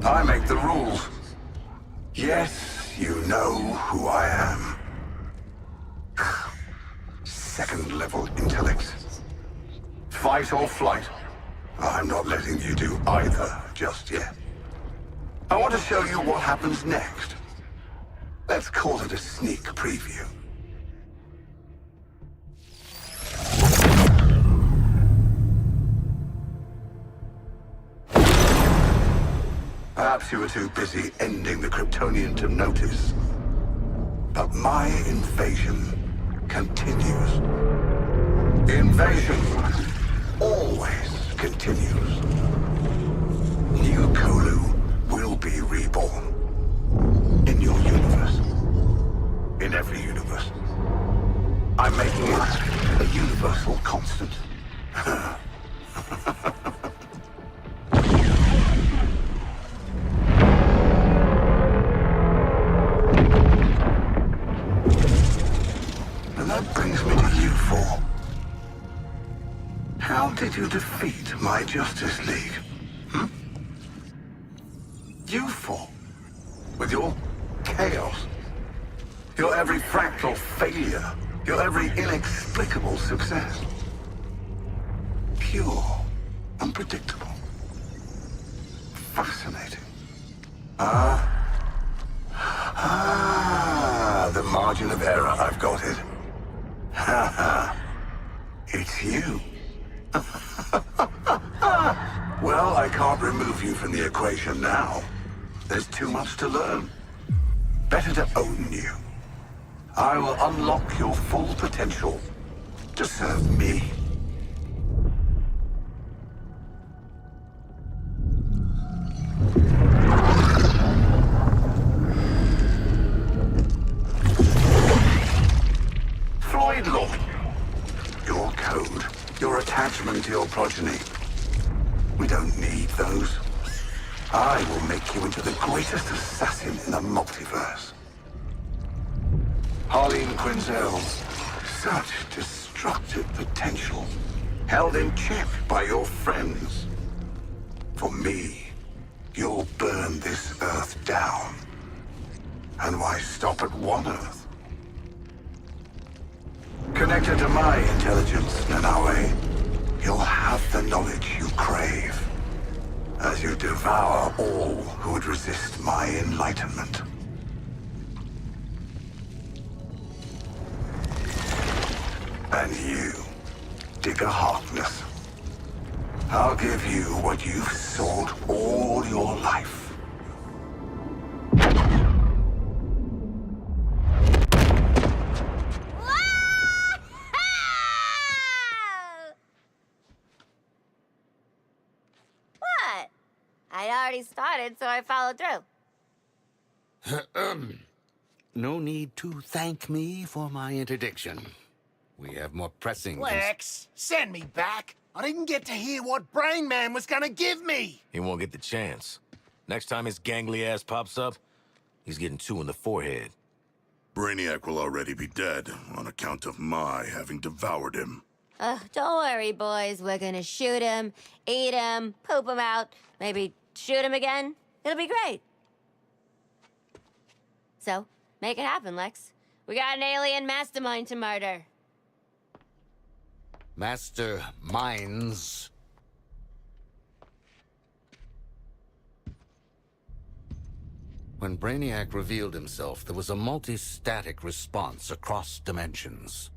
I make the rules. Yes, you know who I am. Second-level intellect. Fight or flight. I'm not letting you do either just yet. I want to show you what happens next. Let's call it a sneak preview. Perhaps you were too busy ending the Kryptonian to notice. But my invasion continues. The invasion always continues. New Colu will be reborn. In your universe. In every universe. I'm making it a universal constant. And that brings me to you four. How did you defeat my Justice League? You four. With your chaos. Your every fractal failure. Your every inexplicable success. Pure. Unpredictable. Fascinating. The margin of error, I've got it. It's you. Well, I can't remove you from the equation now. There's too much to learn. Better to own you. I will unlock your full potential to serve me. Floyd Law. Your code, your attachment to your progeny. We don't need those. I will make you into the greatest assassin in the multiverse. Harleen Quinzel, such destructive potential, held in check by your friends. For me, you'll burn this Earth down. And why stop at one Earth? Connected to my intelligence, Nanaue, you'll have the knowledge you crave. As you devour all who would resist my enlightenment. And you, Digger Harkness. I'll give you what you've sought all your life. What? I'd already started, so I followed through. No need to thank me for my interdiction. We have more pressing... Lex, send me back. I didn't get to hear what Brain Man was gonna give me. He won't get the chance. Next time his gangly ass pops up, he's getting 2 in the forehead. Brainiac will already be dead on account of my having devoured him. Don't worry, boys. We're gonna shoot him, eat him, poop him out, maybe shoot him again. It'll be great. So, make it happen, Lex. We got an alien mastermind to murder. Master minds. When Brainiac revealed himself, there was a multi-static response across dimensions.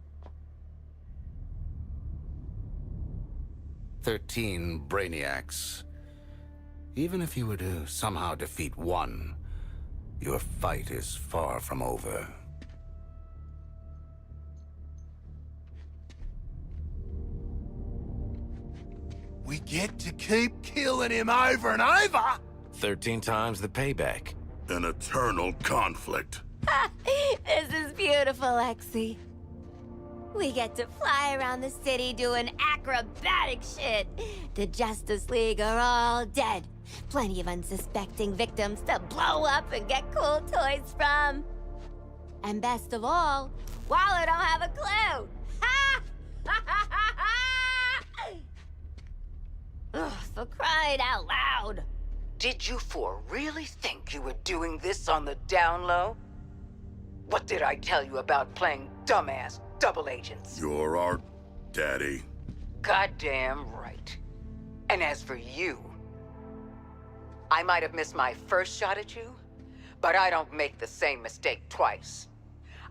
13 Brainiacs. Even if you were to somehow defeat one, your fight is far from over. We get to keep killing him over and over? 13 times the payback. An eternal conflict. This is beautiful, Lexi. We get to fly around the city doing acrobatic shit. The Justice League are all dead. Plenty of unsuspecting victims to blow up and get cool toys from. And best of all, Waller don't have a clue. Ha! Ugh, for crying out loud. Did you four really think you were doing this on the down low? What did I tell you about playing dumbass double agents? You're our daddy. Goddamn right. And as for you, I might have missed my first shot at you, but I don't make the same mistake twice.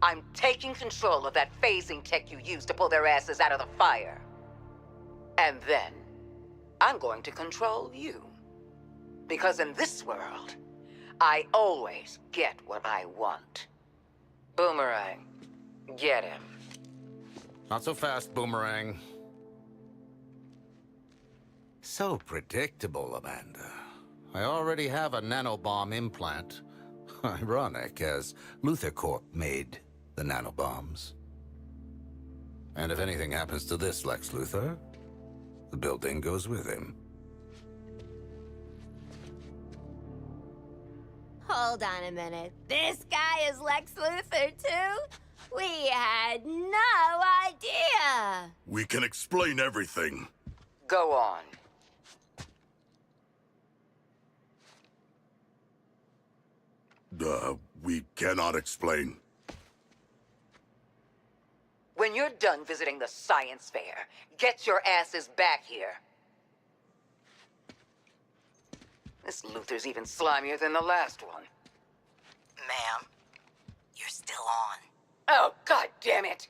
I'm taking control of that phasing tech you used to pull their asses out of the fire. And then, I'm going to control you. Because in this world, I always get what I want. Boomerang, get him. Not so fast, Boomerang. So predictable, Amanda. I already have a nanobomb implant. Ironic, as Luthor Corp made the nanobombs. And if anything happens to this Lex Luthor, the building goes with him. Hold on a minute. This guy is Lex Luthor, too? We had no idea. We can explain everything. Go on. We cannot explain. When you're done visiting the science fair, get your asses back here. This Luthor's even slimier than the last one. Ma'am, you're still on. Oh, God damn it!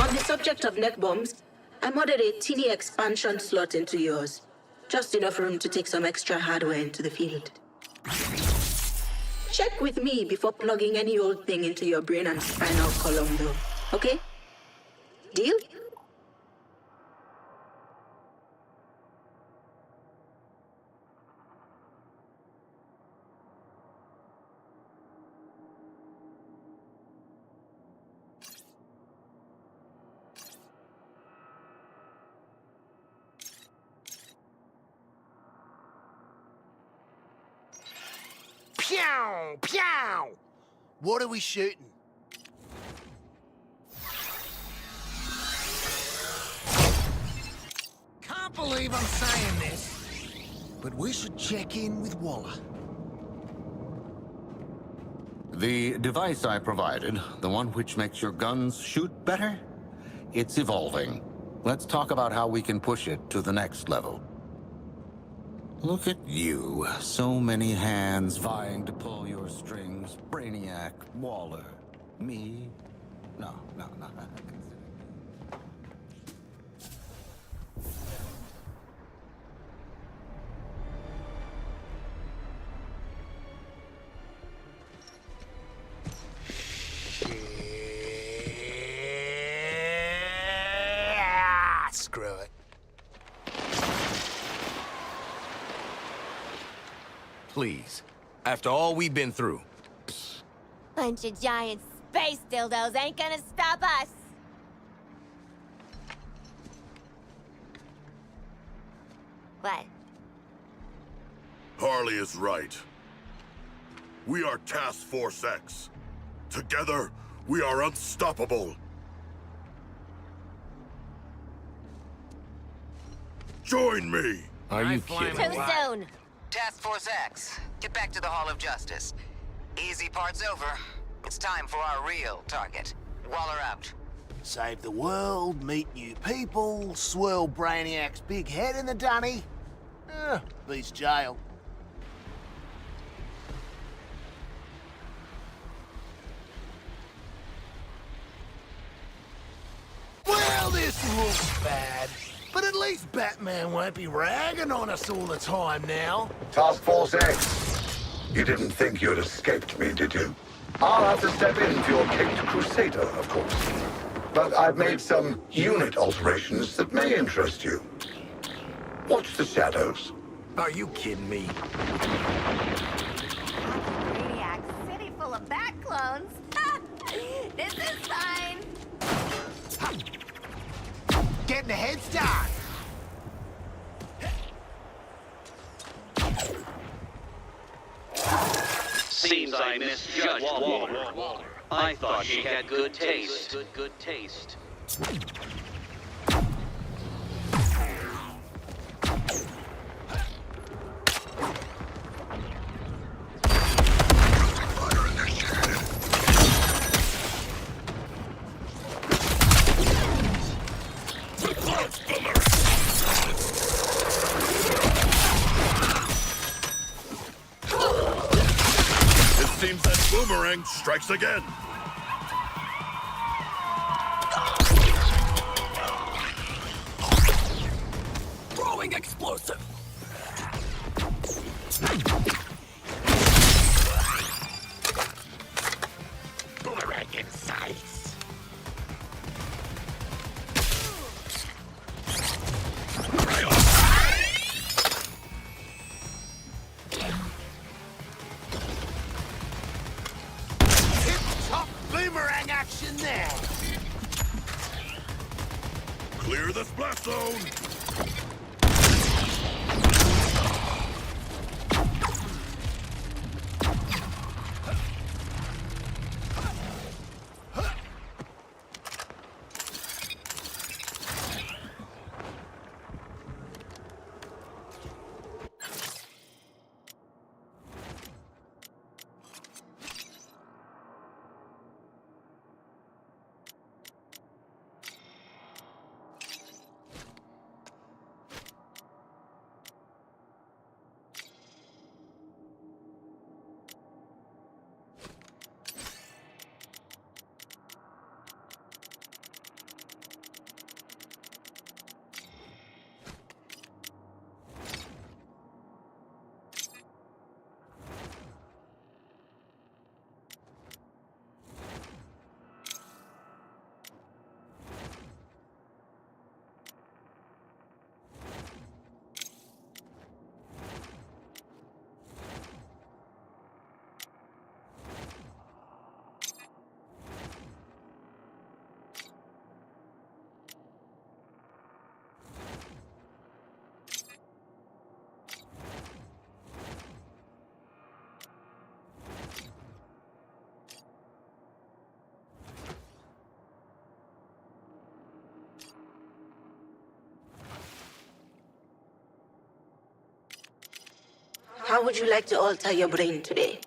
On the subject of neck bombs, I modded a teeny expansion slot into yours. Just enough room to take some extra hardware into the field. Check with me before plugging any old thing into your brain and spinal column, though. Okay? Deal? Pew! Pew! What are we shooting? Can't believe I'm saying this, but we should check in with Waller. The device I provided, the one which makes your guns shoot better, it's evolving. Let's talk about how we can push it to the next level. Look at you. So many hands vying to pull your strings. Brainiac, Waller, me. No. Screw it. Please. After all we've been through. Bunch of giant space dildos ain't gonna stop us. What? Harley is right. We are Task Force X. Together, we are unstoppable. Join me! Are you kidding? Too soon. Task Force X, get back to the Hall of Justice. Easy part's over. It's time for our real target. Waller out. Save the world, meet new people, swirl Brainiac's big head in the dunny. Beats jail. Well, this looks bad. But at least Batman won't be ragging on us all the time now. Task Force X. You didn't think you'd escaped me, did you? I'll have to step in for your caped crusader, of course. but I've made some unit alterations that may interest you. Watch the shadows. Are you kidding me? Maniac city full of bat clones. This is fine. Getting a head start. Seems I misjudged Walter. I thought she had good taste. Good taste. Seems that boomerang strikes again. Throwing explosive. Boomerang in sights. Top boomerang action there. Clear the splash zone. How would you like to alter your brain today?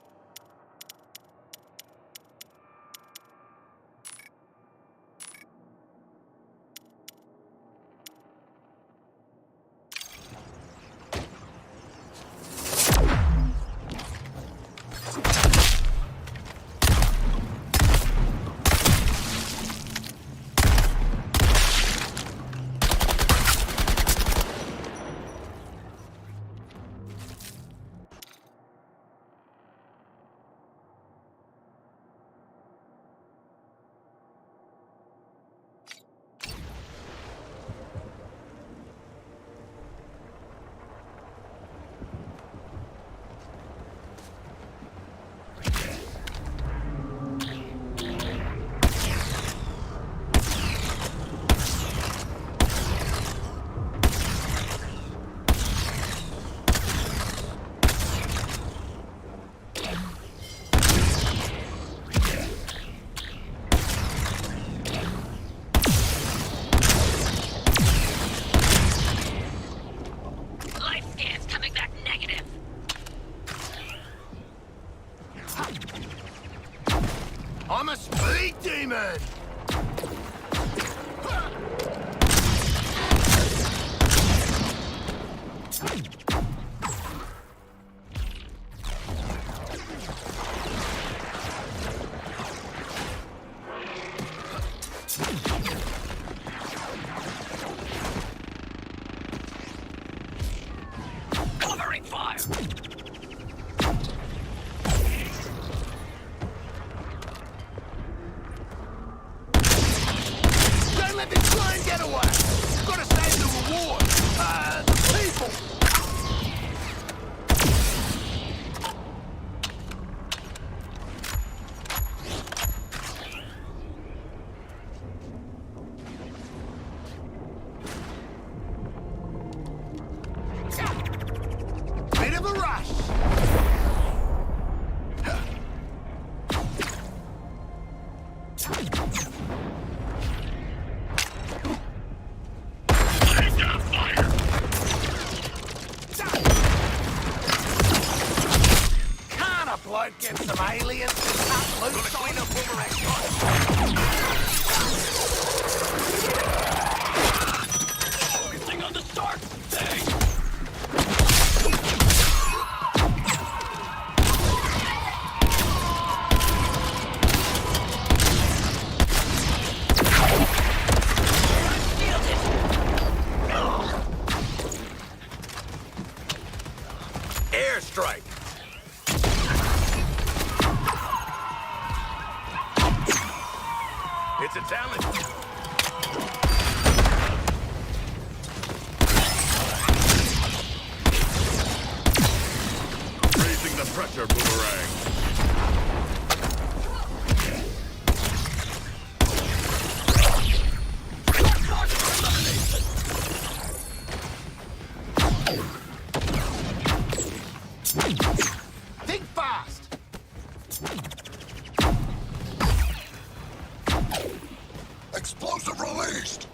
I'm a speed demon! Covering fire. Try and get away! Gotta save the reward! The people! Bit of a rush! Can't a bloke get some aliens to cut loose on a boomerang? Focusing on the Stark thing! Airstrike! It's a talent. Raising the pressure, Boomerang. Think fast! Explosive released!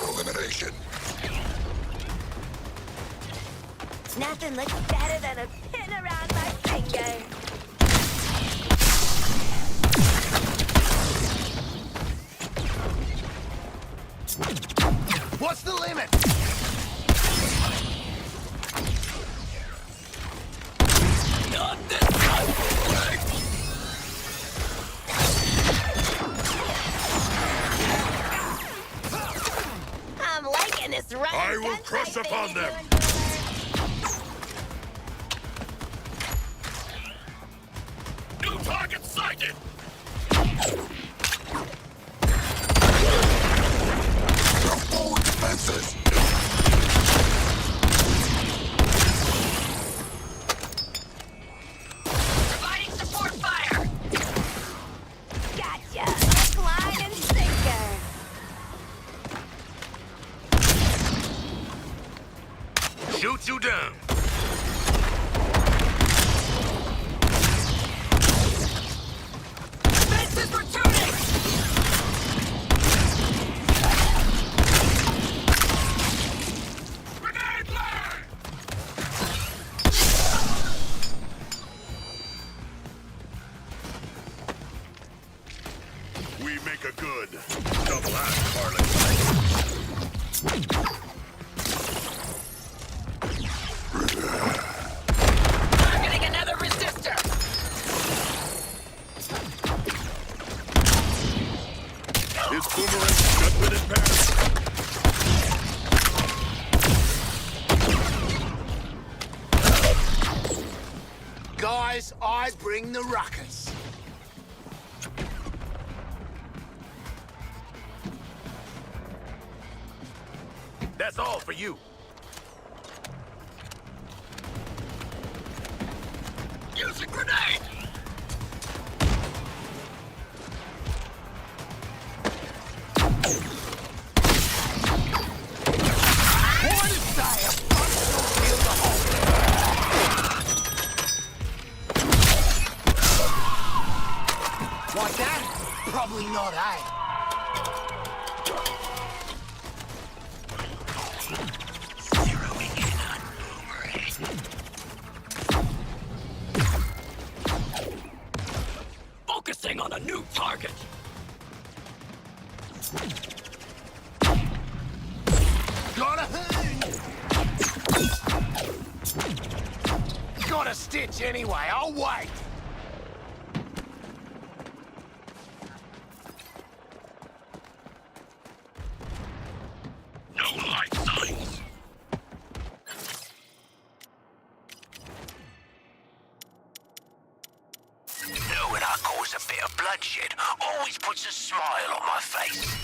Elimination. Nothing looks better than a pin around my finger. What's the limit? Not this time, Boomerang! I'm liking this run. I will crush upon them. New target sighted! Forward defenses! Providing support fire. Gotcha. Hook, line, and sinker. Shoot you down. Defense is returning. Grenade ladder! We make a good double act, Harley. Targeting another resistor. Is Boomerang judgment impaired? Guys, I bring the ruckus. That's all for you. Use a grenade! What to say, a functional field of hope. Like that? Probably not, eh? Zeroing in on Boomerang. Focusing on a new target. Got a hoon! Got a stitch anyway. I'll wait. No light signs. Knowing I cause a bit of bloodshed always puts a smile on my face.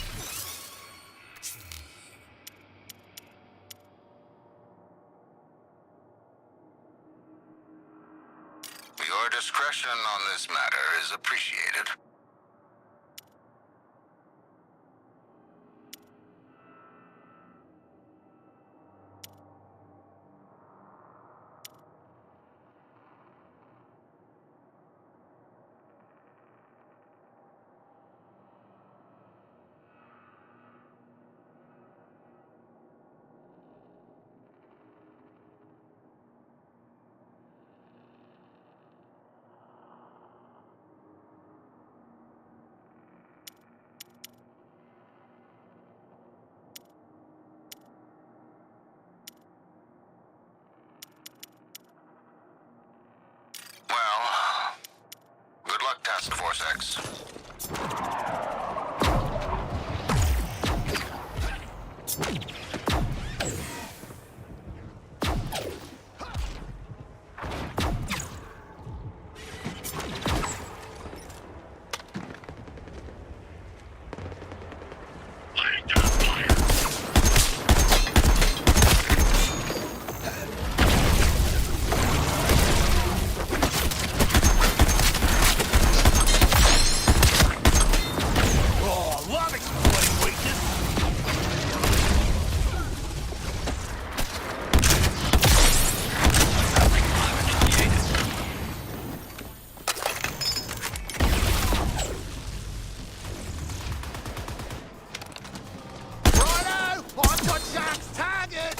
Your discretion on this matter is appreciated. Well, good luck, Task Force X. Oh, love exploiting weakness. Righto! I've got Shark's target!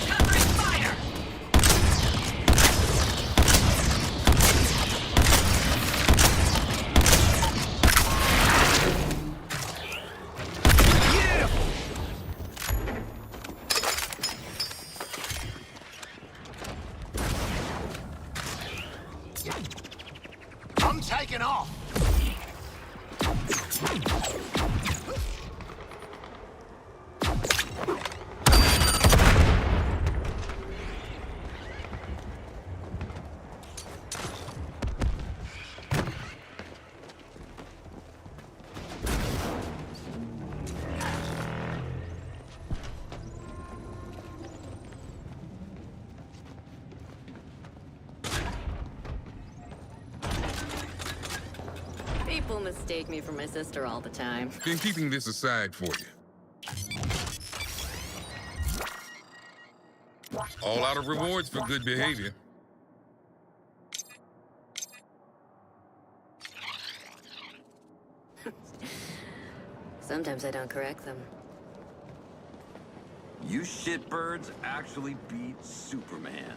Covering fire! I'm taking off. People mistake me for my sister all the time. Been keeping this aside for you. All out of rewards for good behavior. Sometimes I don't correct them. You shitbirds actually beat Superman.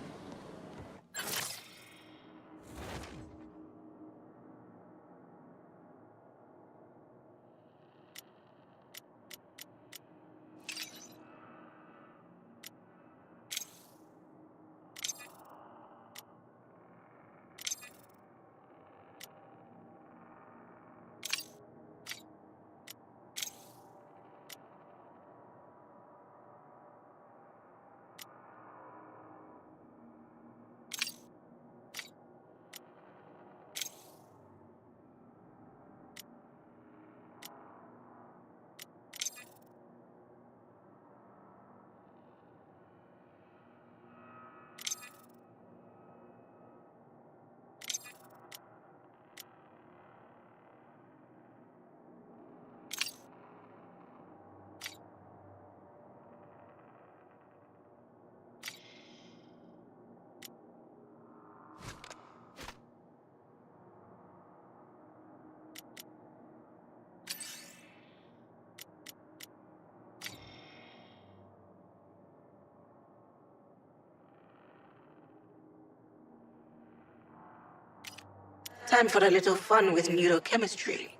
Time for a little fun with neurochemistry.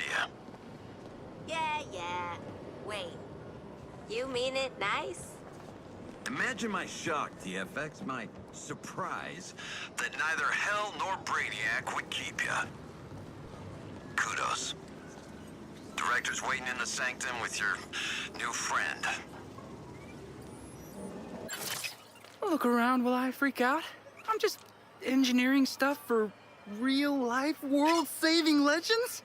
of you. Yeah. Wait. You mean it nice? Imagine my shock, TFX, my surprise, that neither Hell nor Brainiac would keep you. Kudos. Director's waiting in the sanctum with your new friend. Look around while I freak out. I'm just engineering stuff for real-life, world-saving legends?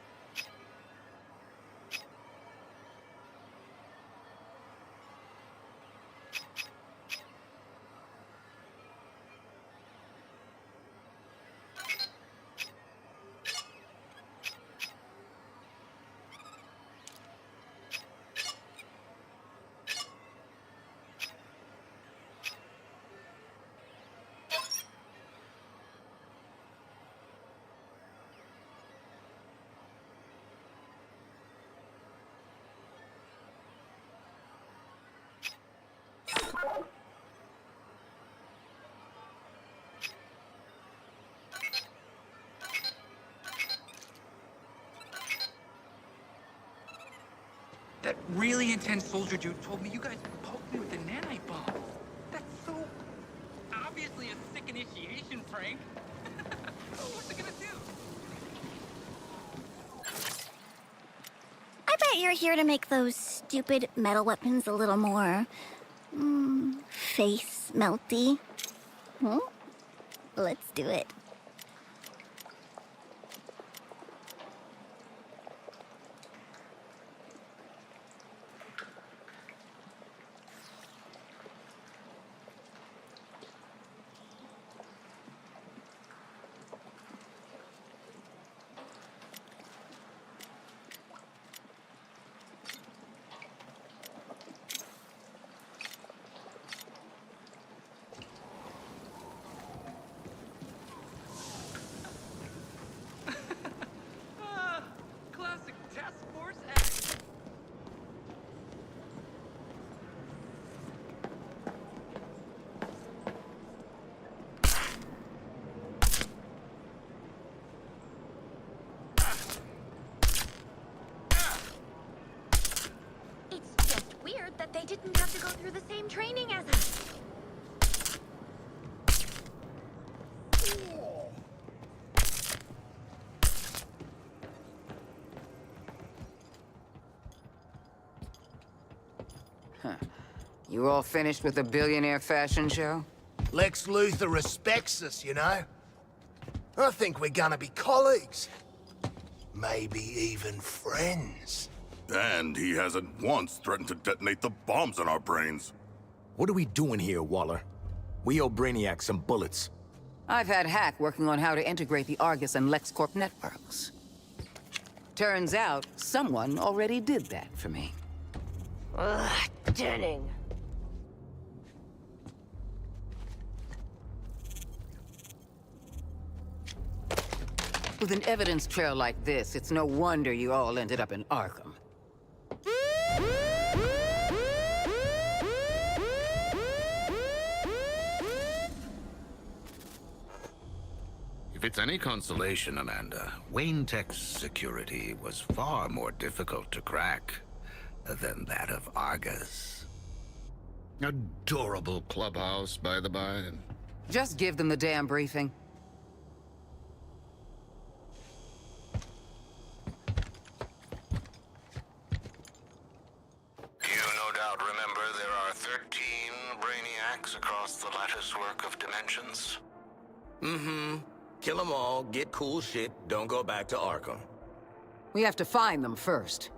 That really intense soldier dude told me you guys poked me with a nanite bomb. That's so obviously a sick initiation, Frank. What's it gonna do? I bet you're here to make those stupid metal weapons a little more... face melty. Let's do it. Classic task force act. It's just weird that they didn't have to go through the same training as us. You all finished with the billionaire fashion show? Lex Luthor respects us, you know? I think we're gonna be colleagues. Maybe even friends. And he hasn't once threatened to detonate the bombs in our brains. What are we doing here, Waller? We owe Brainiac some bullets. I've had Hack working on how to integrate the Argus and LexCorp networks. Turns out, someone already did that for me. Ugh, Denning. With an evidence trail like this, it's no wonder you all ended up in Arkham. If it's any consolation, Amanda, Wayne Tech's security was far more difficult to crack than that of Argus. Adorable clubhouse, by the by. Just give them the damn briefing. You no doubt remember there are 13 Brainiacs across the latticework of dimensions. Mm-hmm. Kill them all, get cool shit, don't go back to Arkham. We have to find them first.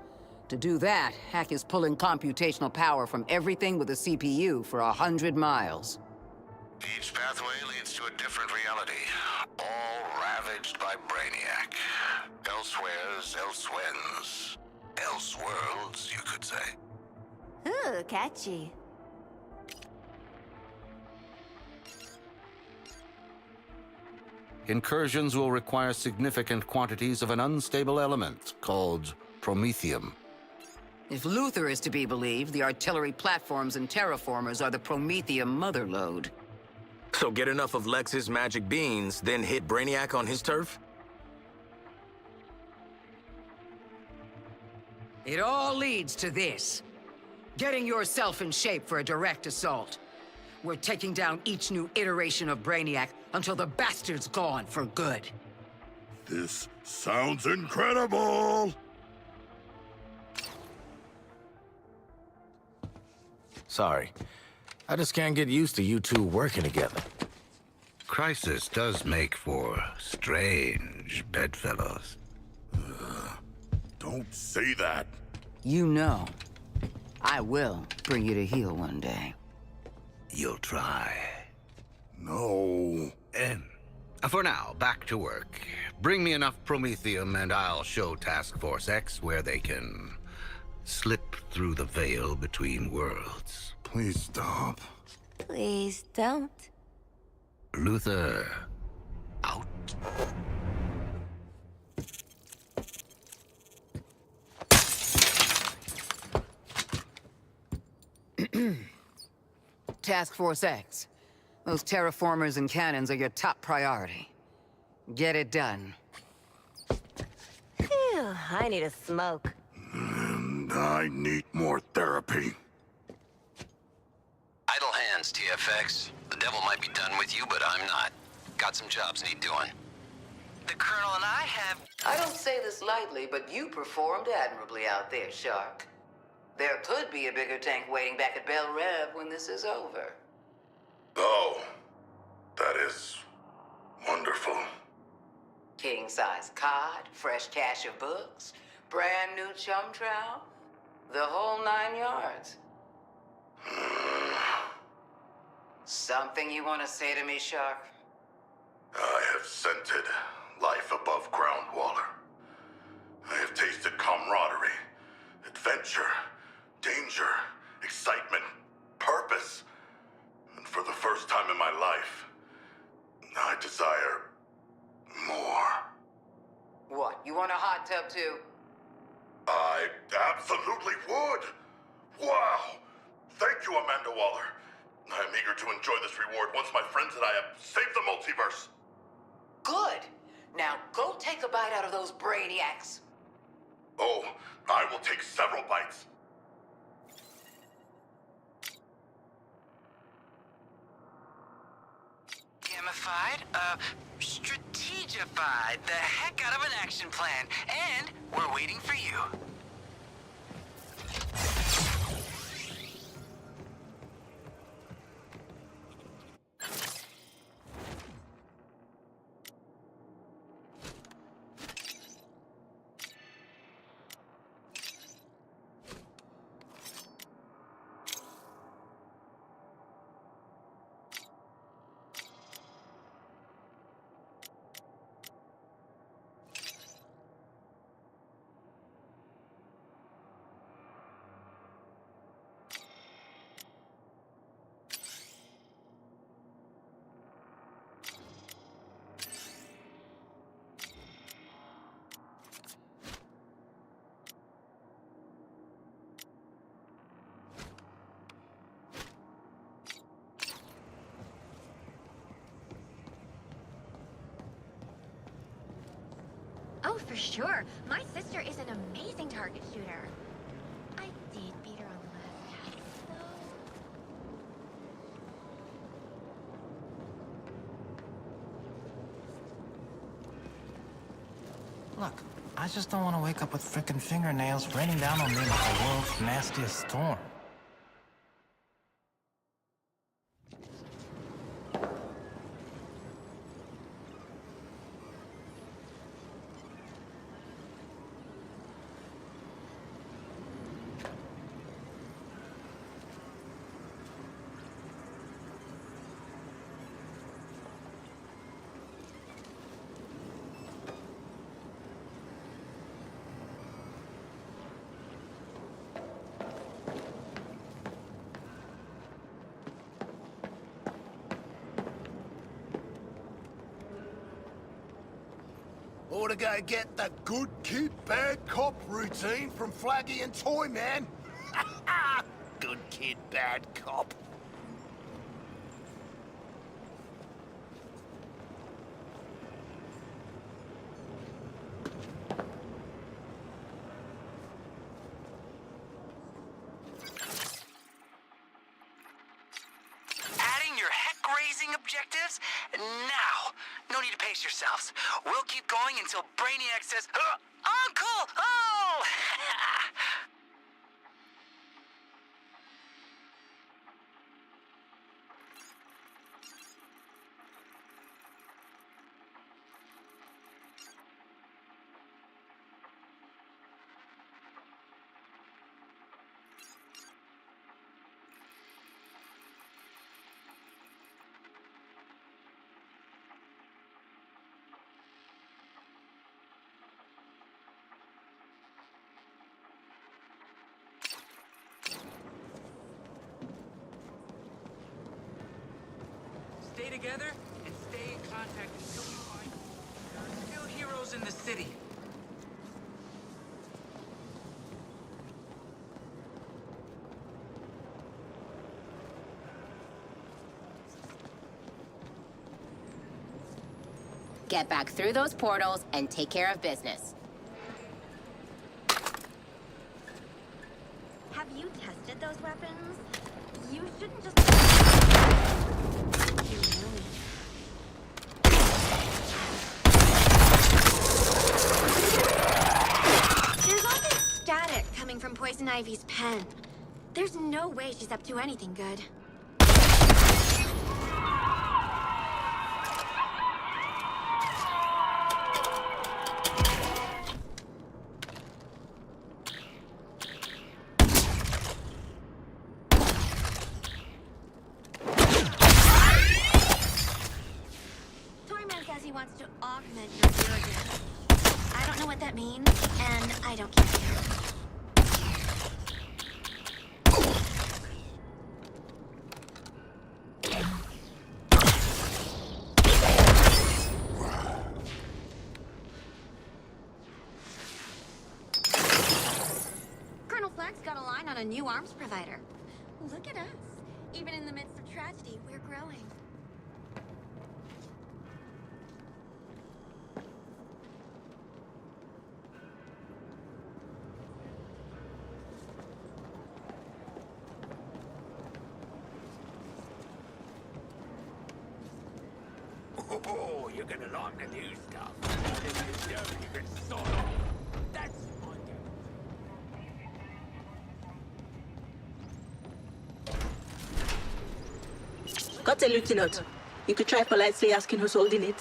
To do that, Hack is pulling computational power from everything with a CPU for 100 miles. Each pathway leads to a different reality, all ravaged by Brainiac. Elsewheres, elsewhens. Elseworlds, you could say. Ooh, catchy. Incursions will require significant quantities of an unstable element called promethium. If Luthor is to be believed, the artillery platforms and terraformers are the Promethium motherlode. So get enough of Lex's magic beans, then hit Brainiac on his turf? It all leads to this. Getting yourself in shape for a direct assault. We're taking down each new iteration of Brainiac until the bastard's gone for good. This sounds incredible! Sorry. I just can't get used to you two working together. Crisis does make for strange bedfellows. Don't say that. You know, I will bring you to heel one day. You'll try. No. For now, back to work. Bring me enough promethium and I'll show Task Force X where they can slip through the veil between worlds. Please stop. Please don't. Luther, out. Task Force X. Those terraformers and cannons are your top priority. Get it done. Phew, I need a smoke. And I need more therapy. Idle hands, TFX. The devil might be done with you, but I'm not. Got some jobs need doing. The Colonel and I have... I don't say this lightly, but you performed admirably out there, Shark. There could be a bigger tank waiting back at Bel Rev when this is over. Oh, that is wonderful. King-size cot, fresh cache of books, brand new chum trowel, the whole 9 yards. Something you want to say to me, Shark? I have scented life above ground, Waller. I have tasted camaraderie, adventure, danger, excitement, purpose. And for the first time in my life, I desire more. What, you want a hot tub too? I absolutely would. Wow. Thank you, Amanda Waller. I am eager to enjoy this reward once my friends and I have saved the multiverse. Good. Now go take a bite out of those brainiacs. Oh, I will take several bites. Gamified, strategified the heck out of an action plan, and we're waiting for you. Oh, for sure. My sister is an amazing target shooter. I did beat her on the last cast, though. Look, I just don't want to wake up with frickin' fingernails raining down on me like the world's nastiest storm. Ought to go get the good kid, bad cop routine from Flaggy and Toyman. Good kid, bad cop. amazing objectives? Now, no need to pace yourselves. We'll keep going until Brainiac says, Uncle! Oh! Stay together and stay in contact until we find there are still heroes in the city. Get back through those portals and take care of business. Have you tested those weapons? You shouldn't just... There's all this static coming from Poison Ivy's pen. There's no way she's up to anything good. Toyman says he wants to augment your arrogance. I don't know what that means, and I don't care. Colonel Flex got a line on a new arms provider. Look at us. Even in the midst of tragedy, we're growing. Oh, you're gonna like the new stuff. This is you can sort off. That's Got a Lieutenant. You could try politely asking who's holding it.